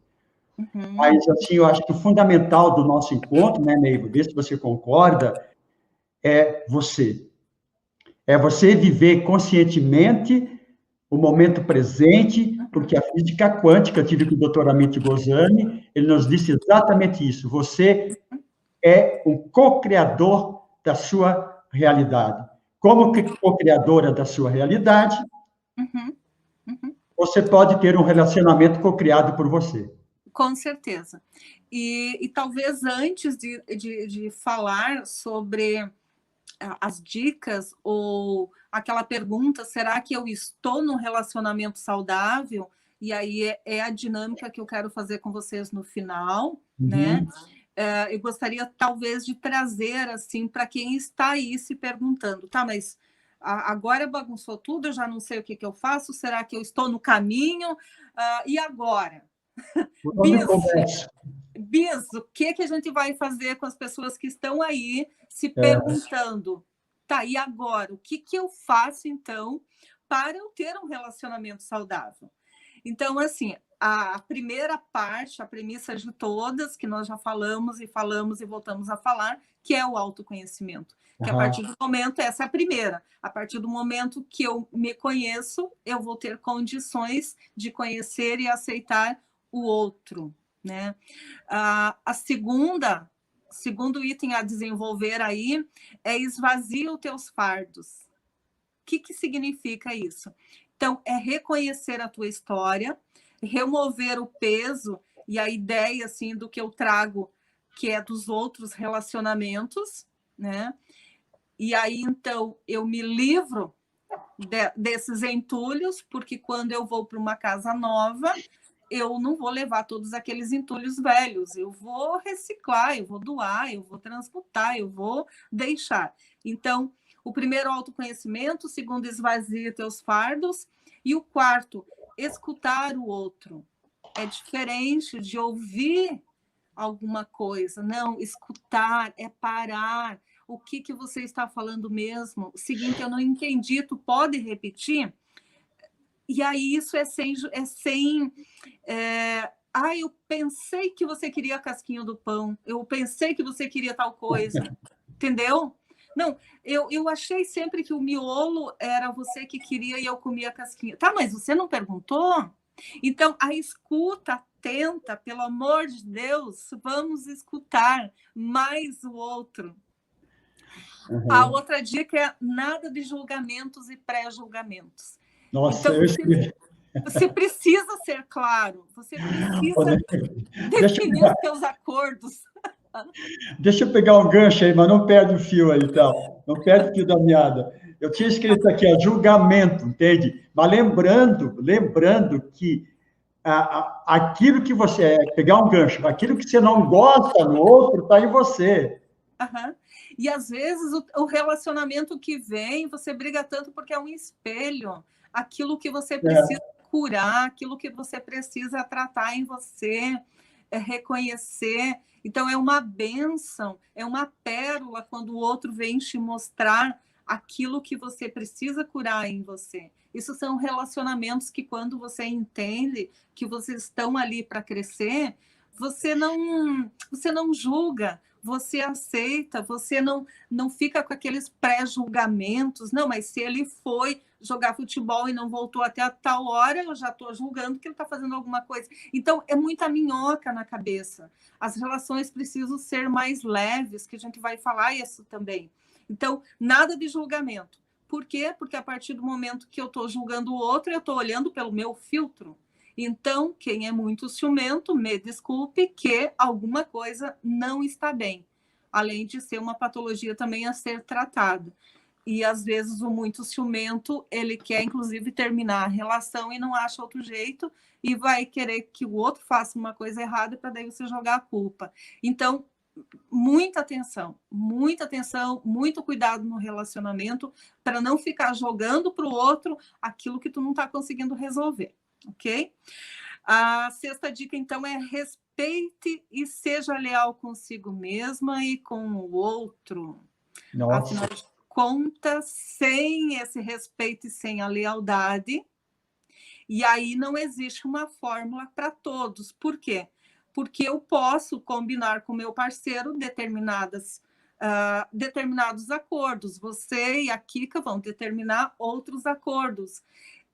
Mas, assim, eu acho que o fundamental do nosso encontro, né, Neiva, vê se você concorda, é você. É você viver conscientemente o momento presente, porque a física quântica, eu tive com o Dr. Amit Goswami, ele nos disse exatamente isso. Você é o co-criador da sua realidade. Como co-criadora da sua realidade, você pode ter um relacionamento co-criado por você. Com certeza. E talvez antes de falar sobre as dicas ou aquela pergunta, será que eu estou num relacionamento saudável? E aí é a dinâmica que eu quero fazer com vocês no final, né? Eu gostaria talvez de trazer assim para quem está aí se perguntando, tá, mas agora bagunçou tudo, eu já não sei o que eu faço, será que eu estou no caminho? E agora? Biso, o que a gente vai fazer com as pessoas que estão aí se perguntando? Tá, e agora? O que eu faço, então, para eu ter um relacionamento saudável? Então, assim, a primeira parte, a premissa de todas, que nós já falamos e voltamos a falar, que é o autoconhecimento. Que a partir do momento, essa é a primeira, a partir do momento que eu me conheço, eu vou ter condições de conhecer e aceitar o outro, né? A segundo item a desenvolver aí é esvazia os teus fardos. O que significa isso? Então, é reconhecer a tua história, remover o peso e a ideia assim do que eu trago, que é dos outros relacionamentos, né? E aí, então, eu me livro desses entulhos, porque quando eu vou para uma casa nova, eu não vou levar todos aqueles entulhos velhos, eu vou reciclar, eu vou doar, eu vou transmutar, eu vou deixar. Então, o primeiro, autoconhecimento, o segundo, esvazia teus fardos, e o quarto, escutar o outro. É diferente de ouvir alguma coisa, não, escutar é parar. O que você está falando mesmo? O seguinte, eu não entendi, tu pode repetir? E aí isso eu pensei que você queria a casquinha do pão, eu pensei que você queria tal coisa, entendeu? Não, eu achei sempre que o miolo era você que queria e eu comia a casquinha. Tá, mas você não perguntou? Então, a escuta atenta, pelo amor de Deus, vamos escutar mais o outro. A outra dica é nada de julgamentos e pré-julgamentos. Nossa, então, você precisa ser claro, você precisa definir os seus acordos. Deixa eu pegar um gancho aí, mas não perde o fio aí, tá? Não perde o fio da meada. Eu tinha escrito aqui, ó, julgamento, entende? Mas lembrando que aquilo que você pegar um gancho, aquilo que você não gosta no outro está em você. E às vezes o relacionamento que vem, você briga tanto porque é um espelho. Aquilo que você precisa curar, aquilo que você precisa tratar em você, reconhecer. Então, é uma bênção, é uma pérola quando o outro vem te mostrar aquilo que você precisa curar em você. Isso são relacionamentos que, quando você entende que vocês estão ali para crescer, você não julga, você aceita, você não fica com aqueles pré-julgamentos. Não, mas se ele foi jogar futebol e não voltou até a tal hora, eu já estou julgando que ele está fazendo alguma coisa. Então, é muita minhoca na cabeça. As relações precisam ser mais leves, que a gente vai falar isso também. Então, nada de julgamento. Por quê? Porque a partir do momento que eu estou julgando o outro, eu estou olhando pelo meu filtro. Então, quem é muito ciumento, me desculpe, que alguma coisa não está bem, além de ser uma patologia também a ser tratada. E, às vezes, o muito ciumento, ele quer, inclusive, terminar a relação e não acha outro jeito e vai querer que o outro faça uma coisa errada para daí você jogar a culpa. Então, muita atenção, muito cuidado no relacionamento para não ficar jogando para o outro aquilo que tu não está conseguindo resolver. Ok? A sexta dica, então, é respeite e seja leal consigo mesma e com o outro. Nossa. Afinal de contas, sem esse respeito e sem a lealdade, e aí não existe uma fórmula para todos. Por quê? Porque eu posso combinar com meu parceiro determinados acordos. Você e a Kika vão determinar outros acordos.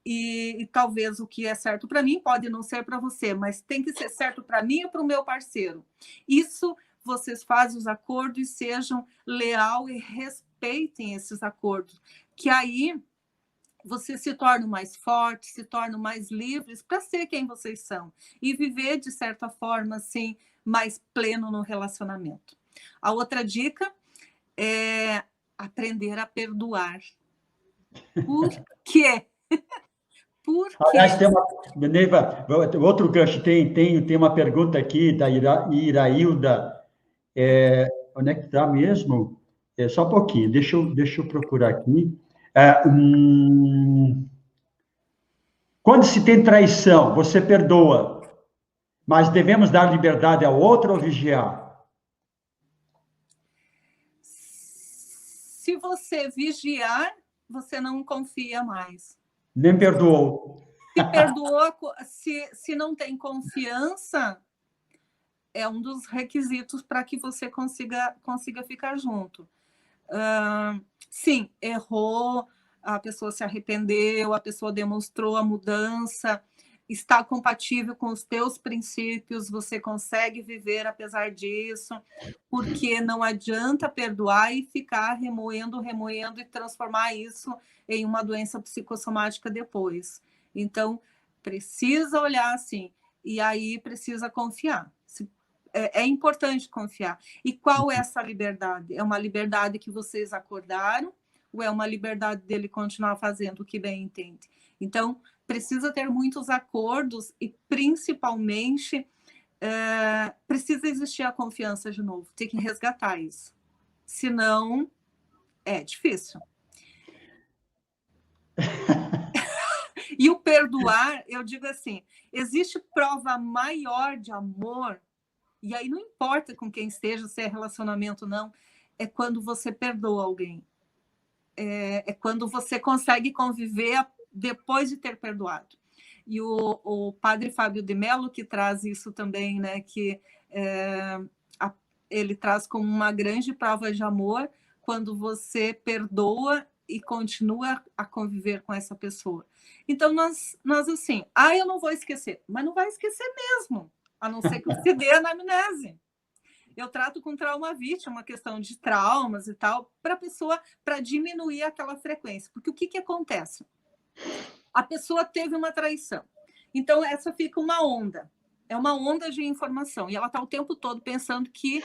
E talvez o que é certo para mim pode não ser para você, mas tem que ser certo para mim e para o meu parceiro. Isso vocês fazem os acordos e sejam leal e respeitem esses acordos, que aí vocês se tornam mais fortes, se tornam mais livres para ser quem vocês são e viver, de certa forma, assim, mais pleno no relacionamento. A outra dica é aprender a perdoar. Por quê? Por Aliás, quê? tem uma, Neiva, outro gancho, tem uma pergunta aqui da Irailda, onde é que está mesmo? Só um pouquinho, deixa eu procurar aqui. Quando se tem traição, você perdoa, mas devemos dar liberdade ao outro ou vigiar? Se você vigiar, você não confia mais. Nem perdoou. Se perdoou, se não tem confiança, é um dos requisitos para que você consiga ficar junto. Sim, errou, a pessoa se arrependeu, a pessoa demonstrou a mudança, está compatível com os teus princípios, você consegue viver apesar disso, porque não adianta perdoar e ficar remoendo e transformar isso em uma doença psicossomática depois. Então, precisa olhar assim, e aí precisa confiar. É importante confiar. E qual é essa liberdade? É uma liberdade que vocês acordaram ou é uma liberdade dele continuar fazendo o que bem entende? Então, precisa ter muitos acordos e, principalmente, precisa existir a confiança de novo. Tem que resgatar isso. Senão, é difícil. E o perdoar, eu digo assim, existe prova maior de amor, e aí não importa com quem esteja, se é relacionamento ou não, é quando você perdoa alguém. É quando você consegue conviver depois de ter perdoado. E o padre Fábio de Mello, que traz isso também, né, que ele traz como uma grande prova de amor quando você perdoa e continua a conviver com essa pessoa. Então, nós assim, eu não vou esquecer, mas não vai esquecer mesmo, a não ser que você dê anamnese. Eu trato com trauma vítima, uma questão de traumas e tal, para a pessoa, para diminuir aquela frequência. Porque o que acontece? A pessoa teve uma traição. Então, essa fica uma onda. É uma onda de informação. E ela está o tempo todo pensando que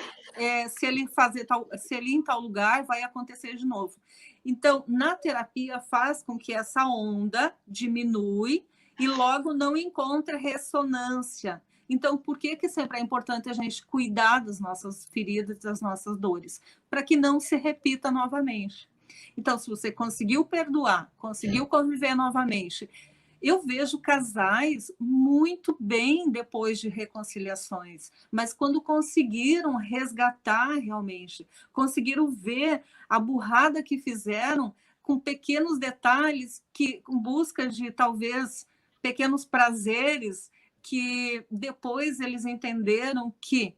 se ele ir em tal lugar, vai acontecer de novo. Então, na terapia, faz com que essa onda diminui e logo não encontre ressonância. Então, por que sempre é importante a gente cuidar das nossas feridas, das nossas dores? Para que não se repita novamente. Então, se você conseguiu perdoar, conseguiu conviver novamente, eu vejo casais muito bem depois de reconciliações, mas quando conseguiram resgatar realmente, conseguiram ver a burrada que fizeram com pequenos detalhes, com busca de talvez pequenos prazeres, que depois eles entenderam que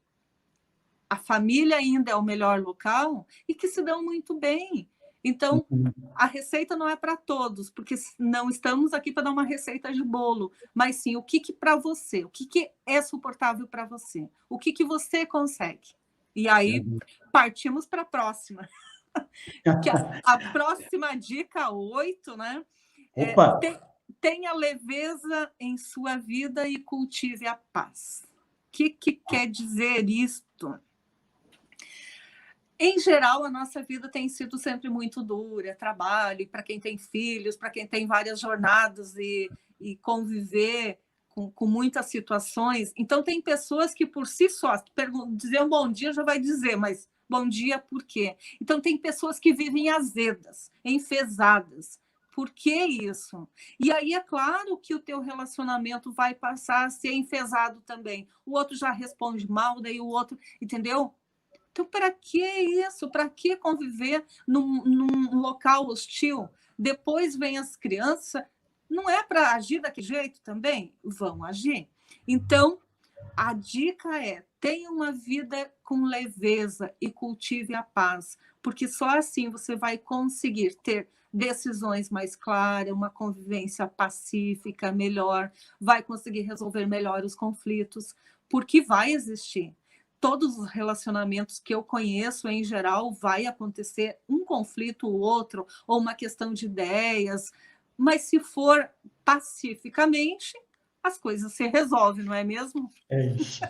a família ainda é o melhor local e que se dão muito bem. Então, a receita não é para todos, porque não estamos aqui para dar uma receita de bolo, mas sim o que para você, o que é suportável para você, o que você consegue. E aí, partimos para a próxima. A próxima dica 8, né? Opa! Tenha leveza em sua vida e cultive a paz. O que quer dizer isto? Em geral, a nossa vida tem sido sempre muito dura, trabalho, para quem tem filhos, para quem tem várias jornadas e conviver com muitas situações. Então, tem pessoas que, por si só, dizer um bom dia já vai dizer, mas bom dia por quê? Então, tem pessoas que vivem azedas, enfesadas. Por que isso? E aí é claro que o teu relacionamento vai passar a ser enfesado também. O outro já responde mal, daí o outro, entendeu? Então, para que isso? Para que conviver num local hostil? Depois vem as crianças. Não é para agir daquele jeito também? Vão agir. Então, a dica é: tenha uma vida com leveza e cultive a paz, porque só assim você vai conseguir ter decisões mais claras, uma convivência pacífica melhor, vai conseguir resolver melhor os conflitos, porque vai existir. Todos os relacionamentos que eu conheço, em geral, vai acontecer um conflito ou outro, ou uma questão de ideias, mas se for pacificamente, as coisas se resolvem, não é mesmo? É isso.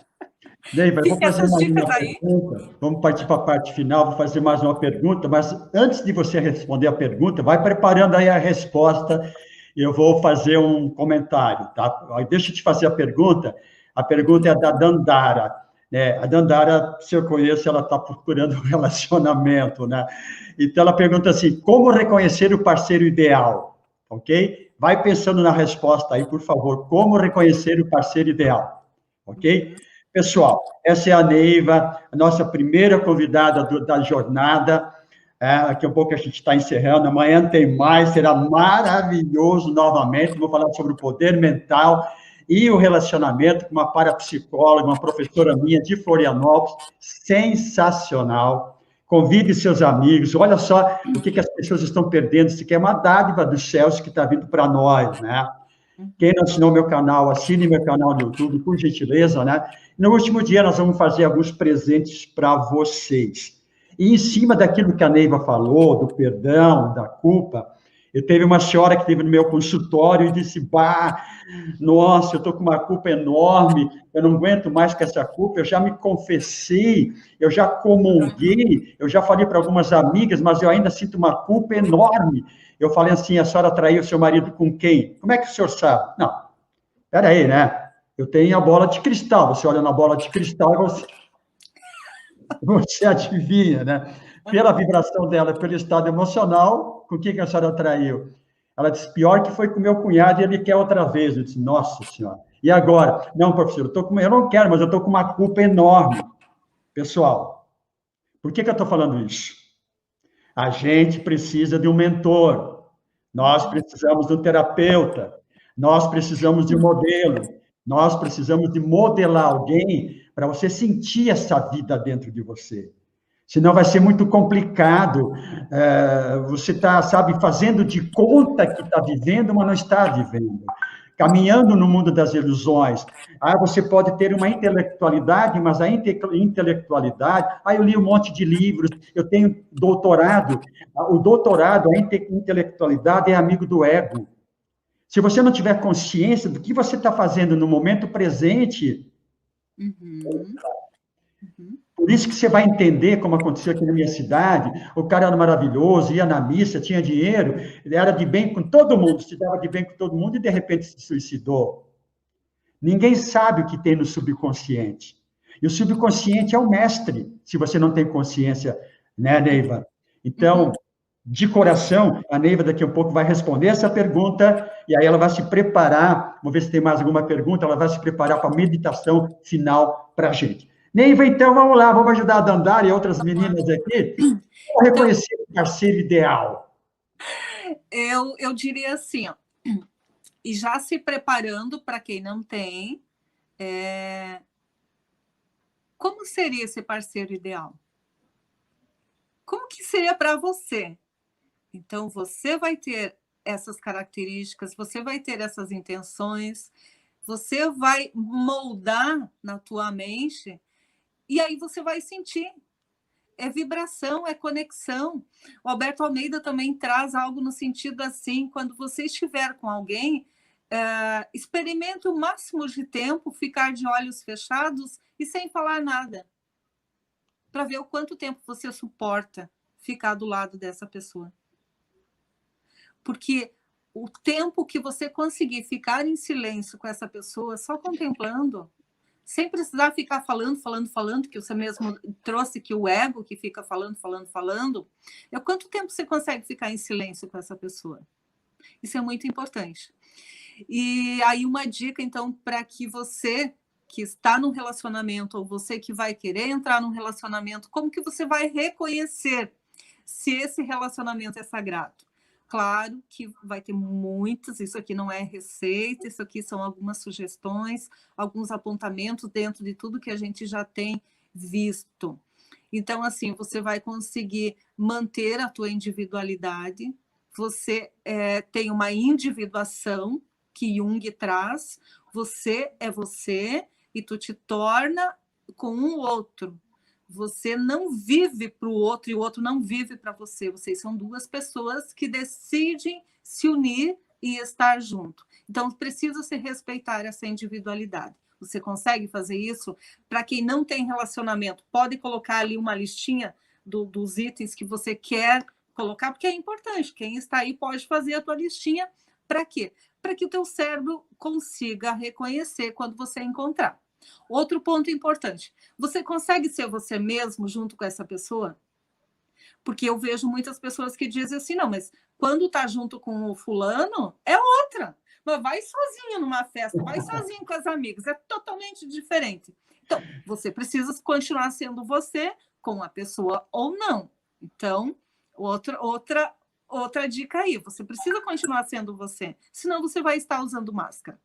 Neiva, eu vou fazer Essas mais dicas uma aí. pergunta. Vamos partir para a parte final, vou fazer mais uma pergunta, mas antes de você responder a pergunta, vai preparando aí a resposta. Eu vou fazer um comentário, tá? Deixa eu te fazer a pergunta é da Dandara, né? A Dandara, se eu conheço, ela está procurando um relacionamento, né? Então, ela pergunta assim, como reconhecer o parceiro ideal? Ok? Vai pensando na resposta aí, por favor. Como reconhecer o parceiro ideal? Ok? Pessoal, essa é a Neiva, a nossa primeira convidada da jornada. Daqui a pouco a gente está encerrando. Amanhã tem mais, será maravilhoso novamente. Vou falar sobre o poder mental e o relacionamento com uma parapsicóloga, uma professora minha de Florianópolis, sensacional. Convide seus amigos. Olha só o que as pessoas estão perdendo. Isso aqui é uma dádiva dos céus que está vindo para nós, né? Quem não assinou meu canal, assine meu canal no YouTube, por gentileza, né? No último dia, nós vamos fazer alguns presentes para vocês. E em cima daquilo que a Neiva falou, do perdão, da culpa, eu teve uma senhora que esteve no meu consultório e disse, bah, nossa, eu estou com uma culpa enorme, eu não aguento mais com essa culpa, eu já me confessei, eu já comunguei, eu já falei para algumas amigas, mas eu ainda sinto uma culpa enorme. Eu falei assim, a senhora traiu seu marido com quem? Como é que o senhor sabe? Não, peraí, né? Eu tenho a bola de cristal, você olha na bola de cristal e você adivinha, né? Pela vibração dela, pelo estado emocional, com quem que a senhora traiu? Ela disse, pior que foi com meu cunhado e ele quer outra vez. Eu disse, nossa senhora. E agora? Não, professor, eu não quero, mas eu estou com uma culpa enorme. Pessoal, por que eu estou falando isso? A gente precisa de um mentor, nós precisamos de um terapeuta, nós precisamos de um modelo, nós precisamos de modelar alguém para você sentir essa vida dentro de você. Senão vai ser muito complicado. Você está, sabe, fazendo de conta que está vivendo, mas não está vivendo. Caminhando no mundo das ilusões. Você pode ter uma intelectualidade, mas a intelectualidade... eu li um monte de livros, eu tenho doutorado. O doutorado, a intelectualidade é amigo do ego. Se você não tiver consciência do que você está fazendo no momento presente... Por isso que você vai entender como aconteceu aqui na minha cidade. O cara era maravilhoso, ia na missa, tinha dinheiro, ele era de bem com todo mundo, se dava de bem com todo mundo e, de repente, se suicidou. Ninguém sabe o que tem no subconsciente. E o subconsciente é o mestre, se você não tem consciência, né, Neiva? Então, de coração, a Neiva daqui a pouco vai responder essa pergunta e aí ela vai se preparar, vamos ver se tem mais alguma pergunta, ela vai se preparar para a meditação final para a gente. Neiva, então, vamos lá, vamos ajudar a Dandara e outras meninas aqui. Como reconhecer o parceiro ideal? Eu diria assim, ó, e já se preparando para quem não tem, como seria esse parceiro ideal? Como que seria para você? Então, você vai ter essas características, você vai ter essas intenções, você vai moldar na tua mente e aí você vai sentir. É vibração, é conexão. O Alberto Almeida também traz algo no sentido assim, quando você estiver com alguém, experimente o máximo de tempo ficar de olhos fechados e sem falar nada, para ver o quanto tempo você suporta ficar do lado dessa pessoa. Porque o tempo que você conseguir ficar em silêncio com essa pessoa, só contemplando, sem precisar ficar falando, que você mesmo trouxe que o ego que fica falando, é quanto tempo você consegue ficar em silêncio com essa pessoa. Isso é muito importante. E aí uma dica, então, para que você que está num relacionamento ou você que vai querer entrar num relacionamento, como que você vai reconhecer se esse relacionamento é sagrado? Claro que vai ter muitos, isso aqui não é receita, isso aqui são algumas sugestões, alguns apontamentos dentro de tudo que a gente já tem visto. Então, assim, você vai conseguir manter a tua individualidade, você tem uma individuação que Jung traz, você é você e tu te torna com um outro. Você não vive para o outro e o outro não vive para você. Vocês são duas pessoas que decidem se unir e estar junto. Então, precisa se respeitar essa individualidade. Você consegue fazer isso? Para quem não tem relacionamento, pode colocar ali uma listinha dos itens que você quer colocar, porque é importante. Quem está aí pode fazer a tua listinha. Para quê? Para que o teu cérebro consiga reconhecer quando você encontrar. Outro ponto importante. Você consegue ser você mesmo junto com essa pessoa? Porque eu vejo muitas pessoas que dizem assim, não, mas quando está junto com o fulano, é outra. Mas vai sozinho numa festa, vai sozinho com as amigas, é totalmente diferente. Então, você precisa continuar sendo você com a pessoa ou não. Então, outra dica aí, você precisa continuar sendo você, senão você vai estar usando máscara.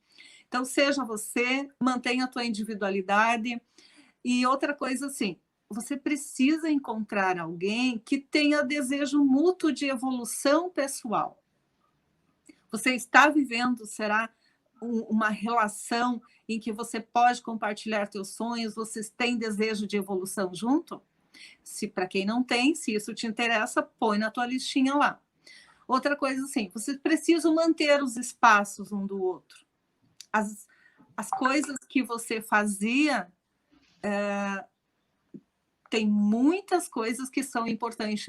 Então, seja você, mantenha a tua individualidade. E outra coisa assim, você precisa encontrar alguém que tenha desejo mútuo de evolução pessoal. Você está vivendo, será, uma relação em que você pode compartilhar seus sonhos, vocês têm desejo de evolução junto? Se para quem não tem, se isso te interessa, põe na tua listinha lá. Outra coisa assim, vocês precisam manter os espaços um do outro. As coisas que você fazia, tem muitas coisas que são importantes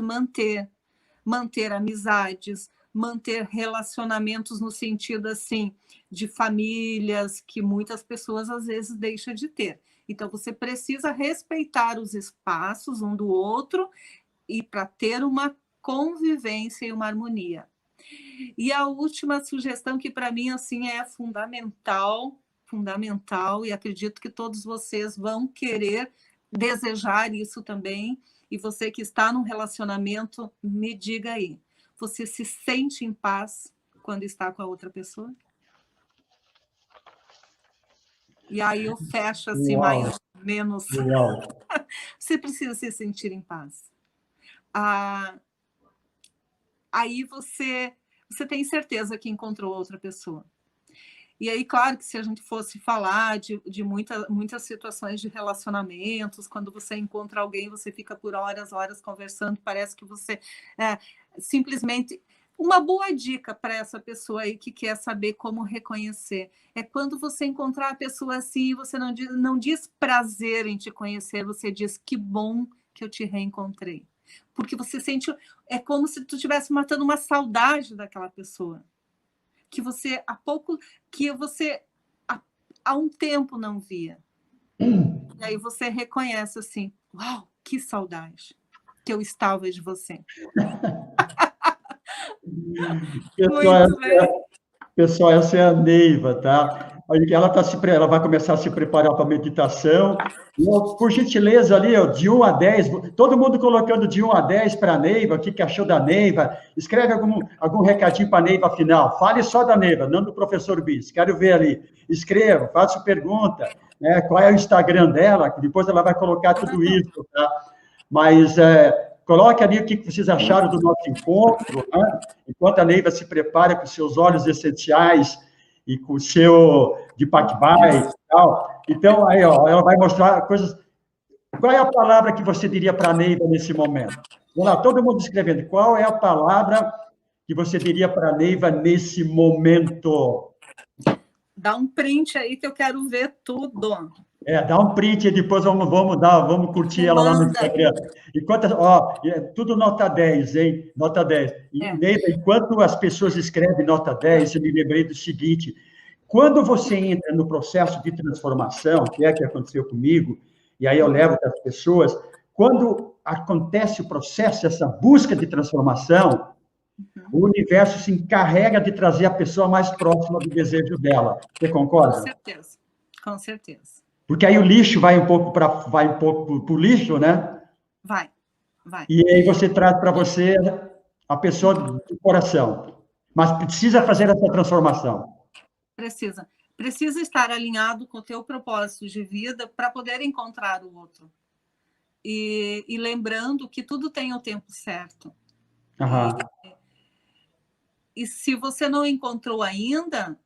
manter amizades, manter relacionamentos no sentido assim de famílias que muitas pessoas às vezes deixam de ter. Então você precisa respeitar os espaços um do outro e para ter uma convivência e uma harmonia. E a última sugestão que para mim assim é fundamental e acredito que todos vocês vão querer desejar isso também. E você que está num relacionamento, me diga aí, você se sente em paz quando está com a outra pessoa? E aí eu fecho assim, Uau. mais ou menos. Uau. Você precisa se sentir em paz. Aí você tem certeza que encontrou outra pessoa. E aí, claro que se a gente fosse falar de muitas situações de relacionamentos, quando você encontra alguém, você fica por horas conversando, parece que você simplesmente... Uma boa dica para essa pessoa aí que quer saber como reconhecer é quando você encontrar a pessoa assim, você não diz prazer em te conhecer, você diz que bom que eu te reencontrei. Porque você sente... É como se tu estivesse matando uma saudade daquela pessoa. Que você há um tempo não via. E aí você reconhece assim, uau, que saudade que eu estava de você. Muito bem. Pessoal, essa é a Neiva, tá? Ela vai começar a se preparar para a meditação. Por gentileza, ali, ó, de 1 a 10, todo mundo colocando de 1 a 10 para a Neiva, o que achou da Neiva. Escreve algum recadinho para a Neiva final. Fale só da Neiva, não do professor Bis. Quero ver ali. Escreva, faça pergunta. Né? Qual é o Instagram dela? Que depois ela vai colocar tudo isso, tá? Mas coloque ali o que vocês acharam do nosso encontro, né? Enquanto a Neiva se prepara com seus óleos essenciais e com o seu de Pacbai e tal. Então, aí, ó, ela vai mostrar coisas... Qual é a palavra que você diria para a Neiva nesse momento? Vamos lá, todo mundo escrevendo. Qual é a palavra que você diria para a Neiva nesse momento? Dá um print aí que eu quero ver tudo. Dá um print e depois vamos curtir ela lá no Instagram. Enquanto, ó, tudo nota 10, hein? Nota 10. Neiva, enquanto as pessoas escrevem nota 10, eu me lembrei do seguinte: quando você entra no processo de transformação, que é o que aconteceu comigo, e aí eu levo para as pessoas, quando acontece o processo, essa busca de transformação, o universo se encarrega de trazer a pessoa mais próxima do desejo dela. Você concorda? Com certeza, com certeza. Porque aí o lixo vai um pouco para o lixo, né? Vai. E aí você traz para você a pessoa do coração. Mas precisa fazer essa transformação. Precisa estar alinhado com o teu propósito de vida para poder encontrar o outro. E lembrando que tudo tem o tempo certo. E se você não encontrou ainda,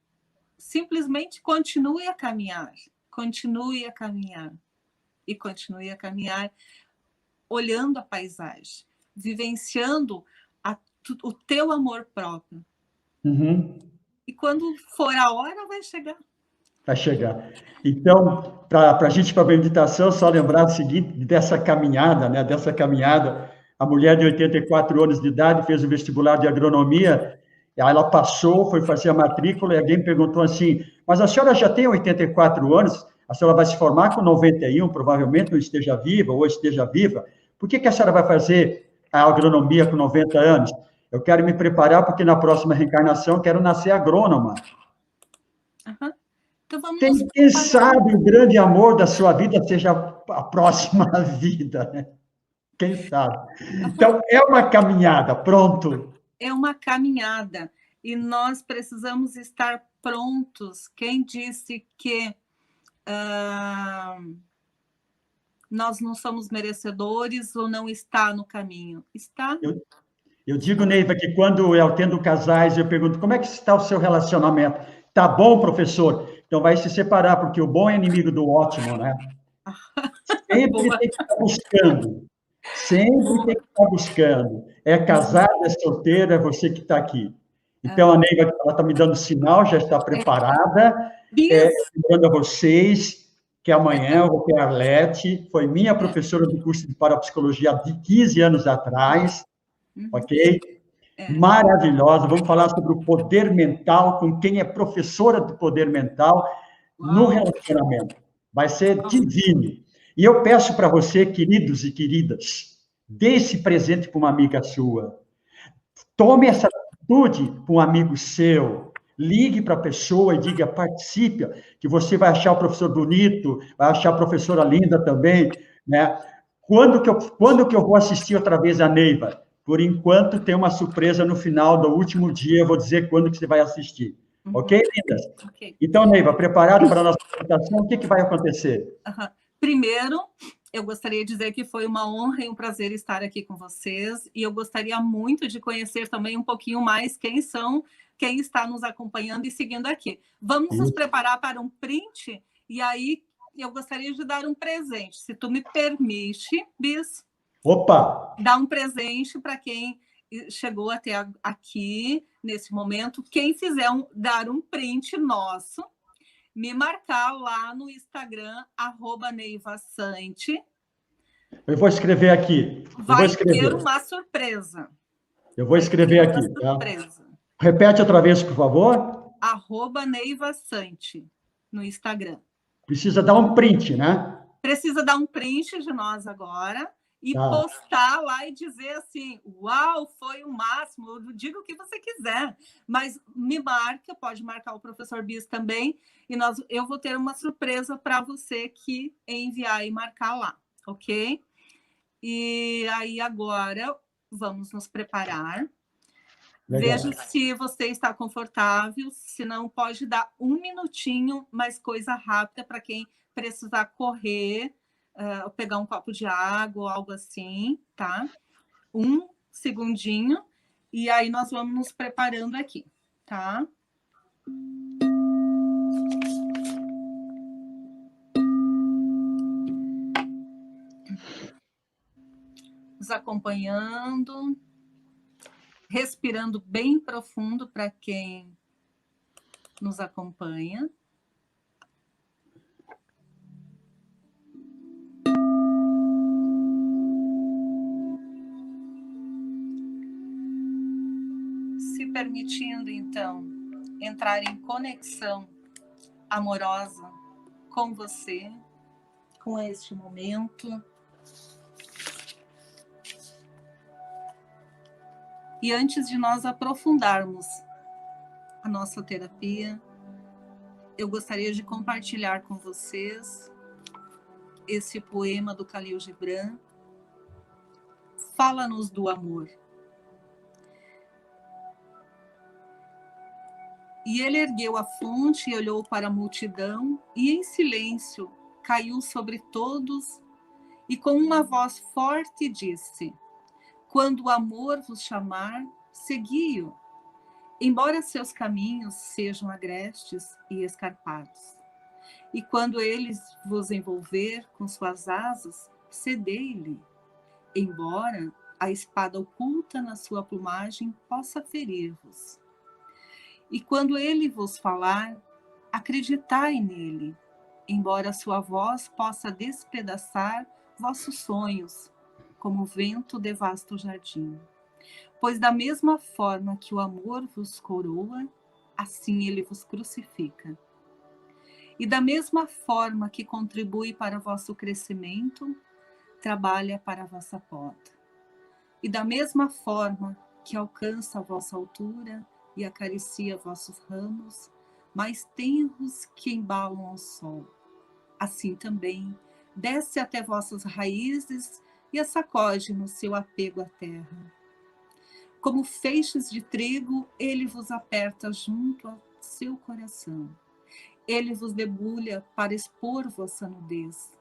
simplesmente continue a caminhar. Continue a caminhar. E continue a caminhar olhando a paisagem, vivenciando o teu amor próprio. E quando for a hora, vai chegar. Vai chegar. Então, para a gente, para a meditação, só lembrar o seguinte, dessa caminhada, né? Dessa caminhada, a mulher de 84 anos de idade fez o vestibular de agronomia, aí ela passou, foi fazer a matrícula, e alguém perguntou assim, mas a senhora já tem 84 anos, a senhora vai se formar com 91, provavelmente não esteja viva, ou esteja viva, por que a senhora vai fazer a agronomia com 90 anos? Eu quero me preparar, porque na próxima reencarnação eu quero nascer agrônoma. Uhum. Então, vamos nos Quem preparar. sabe o grande amor da sua vida seja a próxima vida, né? Quem sabe? Então, é uma caminhada, pronto. É uma caminhada. E nós precisamos estar prontos. Quem disse que nós não somos merecedores ou não está no caminho? Está. Eu digo, Neiva, que quando eu atendo casais, eu pergunto, como é que está o seu relacionamento? Tá bom, professor? Então vai se separar, porque o bom é inimigo do ótimo, né? Sempre tem que estar buscando. Sempre tem que estar buscando. É casado, é solteiro, é você que está aqui. Então, a Neiva está me dando sinal, já está preparada. Lembrando a vocês que amanhã eu vou ter a Arlete, foi minha professora do curso de parapsicologia de 15 anos atrás, ok? Maravilhosa. Vamos falar sobre o poder mental, com quem é professora do poder mental no relacionamento. Vai ser divino. E eu peço para você, queridos e queridas, dê esse presente para uma amiga sua. Tome essa atitude para um amigo seu. Ligue para a pessoa e diga, participe, que você vai achar o professor bonito, vai achar a professora linda também, né? Quando que eu vou assistir outra vez a Neiva? Por enquanto, tem uma surpresa no final do último dia, eu vou dizer quando que você vai assistir. Ok, lindas? Okay. Então, Neiva, preparado para a nossa apresentação, o que vai acontecer? Primeiro, eu gostaria de dizer que foi uma honra e um prazer estar aqui com vocês, e eu gostaria muito de conhecer também um pouquinho mais quem está nos acompanhando e seguindo aqui. Vamos nos preparar para um print, e aí eu gostaria de dar um presente. Se tu me permite, Bis, Opa! dar um presente para quem chegou até aqui nesse momento. Quem fizer dar um print nosso, me marcar lá no Instagram, @NeivaSante. Eu vou escrever aqui. Vai ter uma surpresa. Eu vou escrever aqui. Surpresa. Tá? Repete outra vez, por favor. @NeivaSante no Instagram. Precisa dar um print, né? Precisa dar um print de nós agora e postar lá e dizer assim, uau, foi o máximo, diga o que você quiser, mas me marca, pode marcar o professor Bis também, e eu vou ter uma surpresa para você que enviar e marcar lá, ok? E aí agora vamos nos preparar. Legal. Veja se você está confortável, se não pode dar um minutinho, mas coisa rápida para quem precisar correr, pegar um copo de água ou algo assim, tá? Um segundinho, e aí nós vamos nos preparando aqui, tá? Nos acompanhando, respirando bem profundo para quem nos acompanha. Se permitindo, então, entrar em conexão amorosa com você, com este momento. E antes de nós aprofundarmos a nossa terapia, eu gostaria de compartilhar com vocês esse poema do Khalil Gibran, Fala-nos do Amor. E ele ergueu a fonte e olhou para a multidão, e em silêncio caiu sobre todos, e com uma voz forte disse: quando o amor vos chamar, segui-o, embora seus caminhos sejam agrestes e escarpados. E quando ele vos envolver com suas asas, cedei-lhe, embora a espada oculta na sua plumagem possa ferir-vos. E quando ele vos falar, acreditai nele, embora sua voz possa despedaçar vossos sonhos, como o vento devasta o jardim. Pois da mesma forma que o amor vos coroa, assim ele vos crucifica. E da mesma forma que contribui para vosso crescimento, trabalha para a vossa poda. E da mesma forma que alcança a vossa altura e acaricia vossos ramos, mais tenros que embalam ao sol, assim também desce até vossas raízes e as sacode no seu apego à terra. Como feixes de trigo, ele vos aperta junto ao seu coração. Ele vos debulha para expor vossa nudez.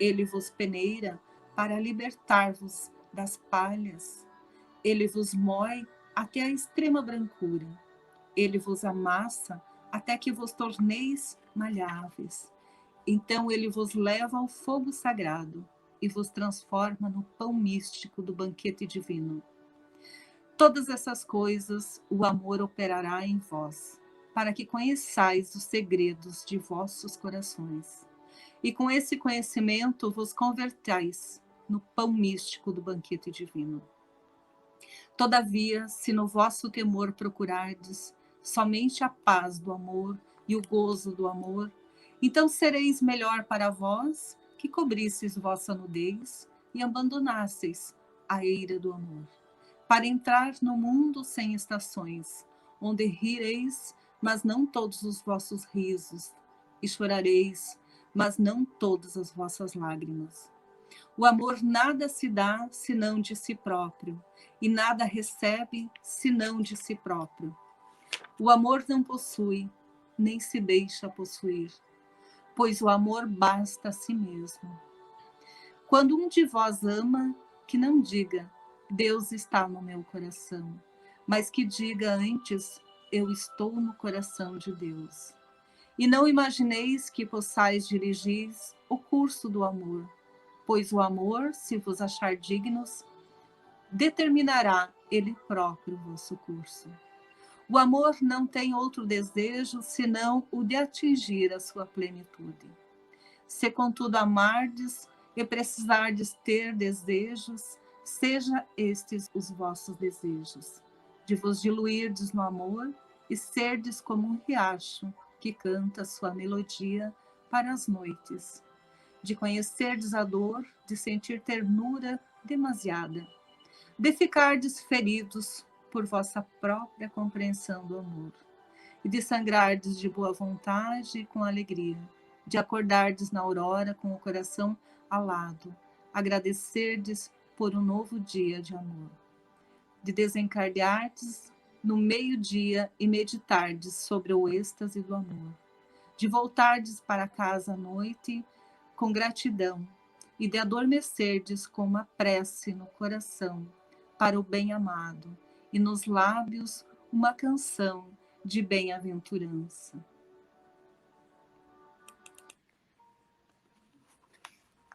Ele vos peneira para libertar-vos das palhas. Ele vos mói até a extrema brancura. Ele vos amassa até que vos torneis malháveis. Então ele vos leva ao fogo sagrado e vos transforma no pão místico do banquete divino. Todas essas coisas o amor operará em vós, para que conheçais os segredos de vossos corações. E com esse conhecimento vos convertais no pão místico do banquete divino. Todavia, se no vosso temor procurardes somente a paz do amor e o gozo do amor, então sereis melhor para vós que cobrisseis vossa nudez e abandonasseis a eira do amor, para entrar no mundo sem estações, onde rireis, mas não todos os vossos risos, e chorareis, mas não todas as vossas lágrimas. O amor nada se dá senão de si próprio, e nada recebe senão de si próprio. O amor não possui, nem se deixa possuir, pois o amor basta a si mesmo. Quando um de vós ama, que não diga, Deus está no meu coração, mas que diga antes, eu estou no coração de Deus. E não imagineis que possais dirigir o curso do amor, pois o amor, se vos achar dignos, determinará ele próprio o vosso curso. O amor não tem outro desejo senão o de atingir a sua plenitude. Se contudo amardes e precisardes ter desejos, seja estes os vossos desejos, de vos diluirdes no amor e serdes como um riacho que canta sua melodia para as noites, de conhecerdes a dor, de sentir ternura demasiada, de ficardes feridos por vossa própria compreensão do amor, e de sangrardes de boa vontade e com alegria, de acordardes na aurora com o coração alado, agradecerdes por um novo dia de amor, de desencardeardes no meio-dia e meditardes sobre o êxtase do amor, de voltardes para casa à noite com gratidão e de adormecerdes com uma prece no coração para o bem-amado e nos lábios uma canção de bem-aventurança.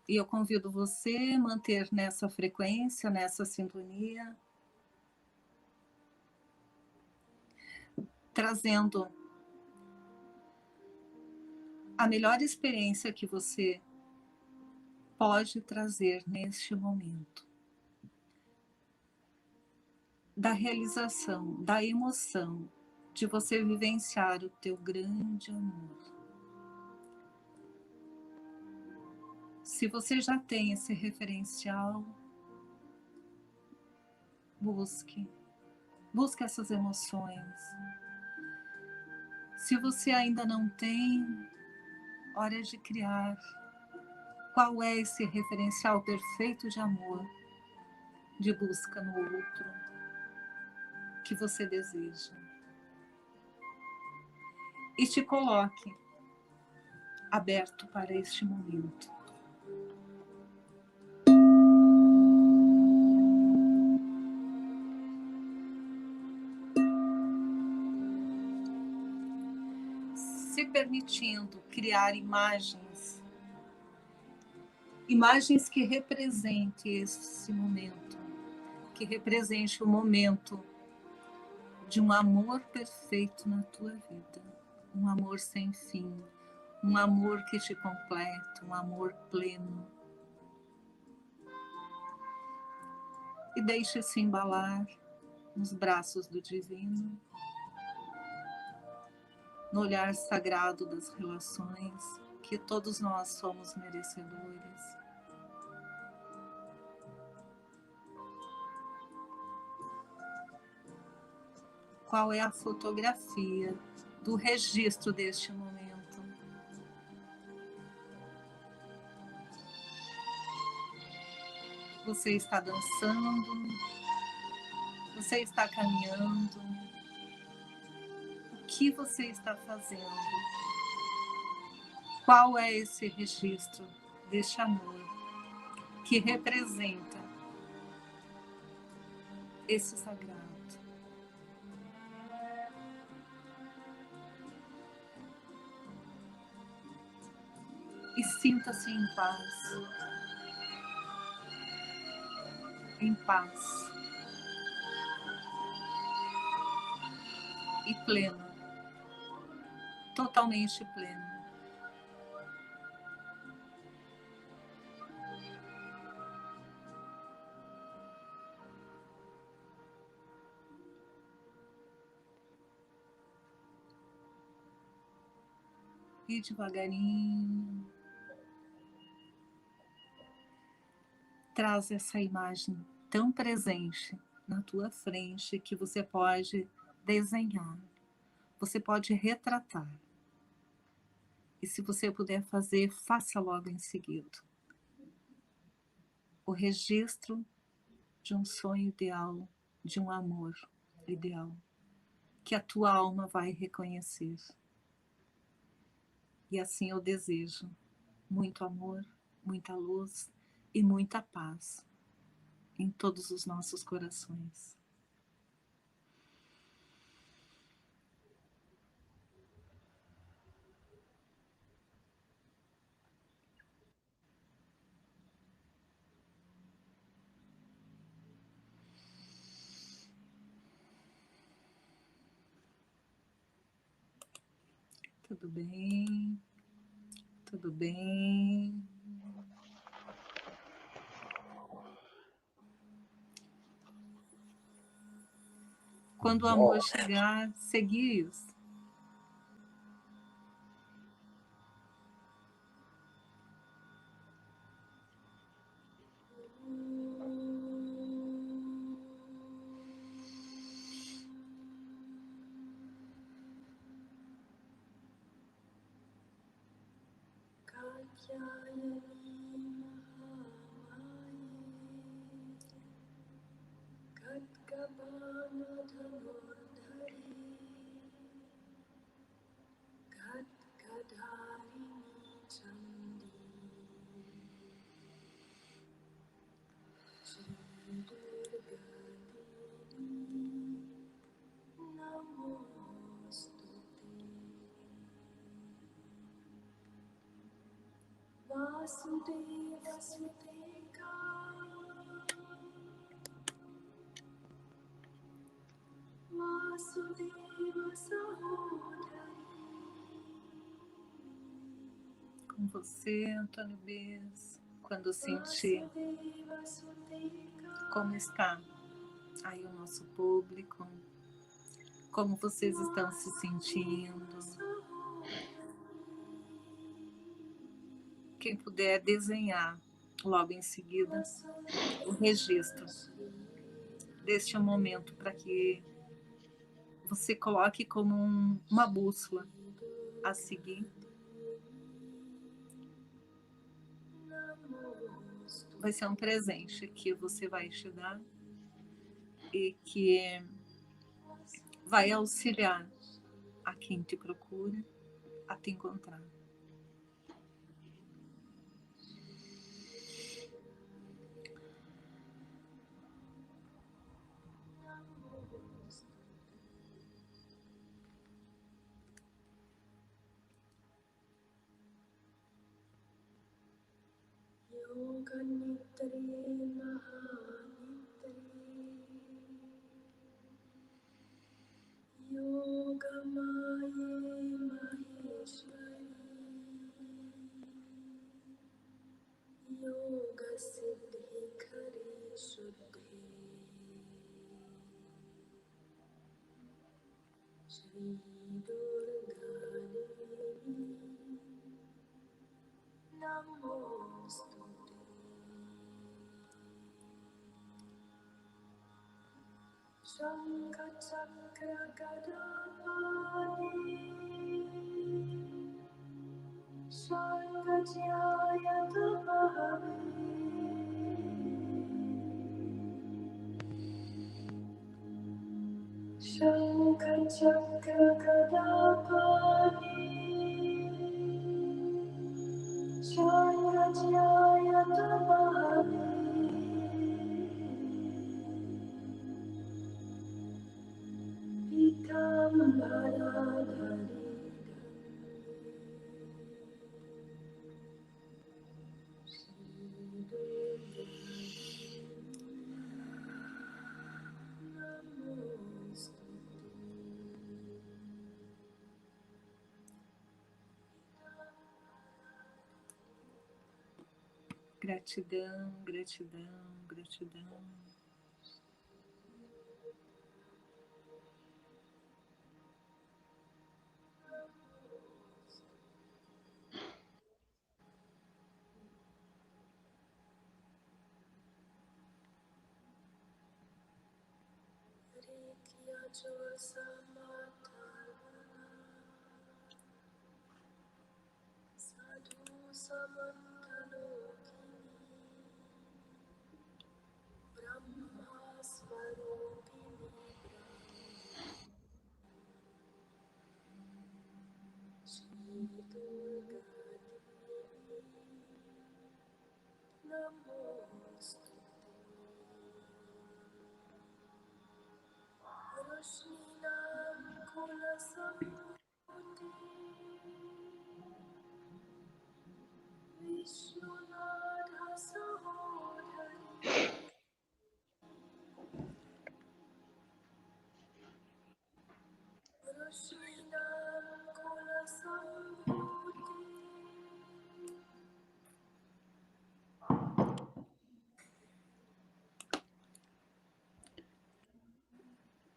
E eu convido você a manter nessa frequência, nessa sintonia, trazendo a melhor experiência que você pode trazer neste momento. Da realização, da emoção, de você vivenciar o teu grande amor. Se você já tem esse referencial, busque essas emoções. Se você ainda não tem, hora de criar. Qual é esse referencial perfeito de amor, de busca no outro, que você deseja? E te coloque aberto para este momento. Se permitindo criar imagens que representem esse momento, que represente o momento de um amor perfeito na tua vida, um amor sem fim, um amor que te completa, um amor pleno. E deixe-se embalar nos braços do Divino, no olhar sagrado das relações, que todos nós somos merecedores. Qual é a fotografia do registro deste momento? Você está dançando? Você está caminhando? O que você está fazendo? Qual é esse registro deste amor que representa esse sagrado? E sinta-se em paz. Em paz. E pleno. Totalmente pleno. E devagarinho, traz essa imagem tão presente na tua frente que você pode desenhar, você pode retratar. E se você puder fazer, faça logo em seguida. O registro de um sonho ideal, de um amor ideal, que a tua alma vai reconhecer. E assim eu desejo muito amor, muita luz e muita paz em todos os nossos corações. Tudo bem, tudo bem. Quando o amor chegar, seguir-os. Com você, Antônio Bez, quando sentir como está aí o nosso público, como vocês estão se sentindo. Quem puder desenhar logo em seguida o registro deste momento para que você coloque como uma bússola a seguir. Vai ser um presente que você vai te dar e que vai auxiliar a quem te procura a te encontrar. Gratidão, gratidão, gratidão.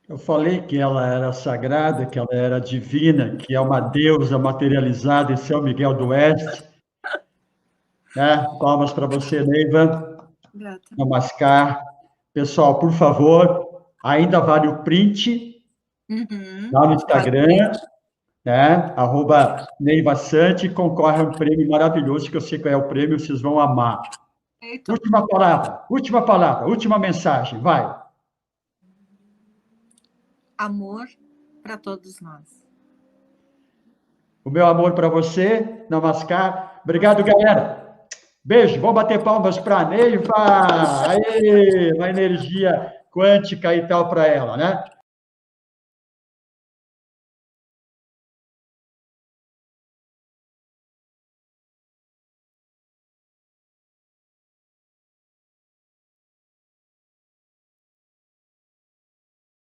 Eu falei que ela era sagrada, que ela era divina, que é uma deusa materializada em São Miguel do Oeste. Né? Palmas para você, Neiva. Namaskar. Pessoal, por favor, ainda vale o print lá no Instagram, né? @NeivaSante, concorre a um prêmio maravilhoso, que eu sei qual é o prêmio, vocês vão amar. Eita. Última palavra, última mensagem, vai. Amor para todos nós. O meu amor para você, Namaskar. Obrigado, galera. Beijo, vamos bater palmas para a Neiva. Aê, uma energia quântica e tal para ela, né?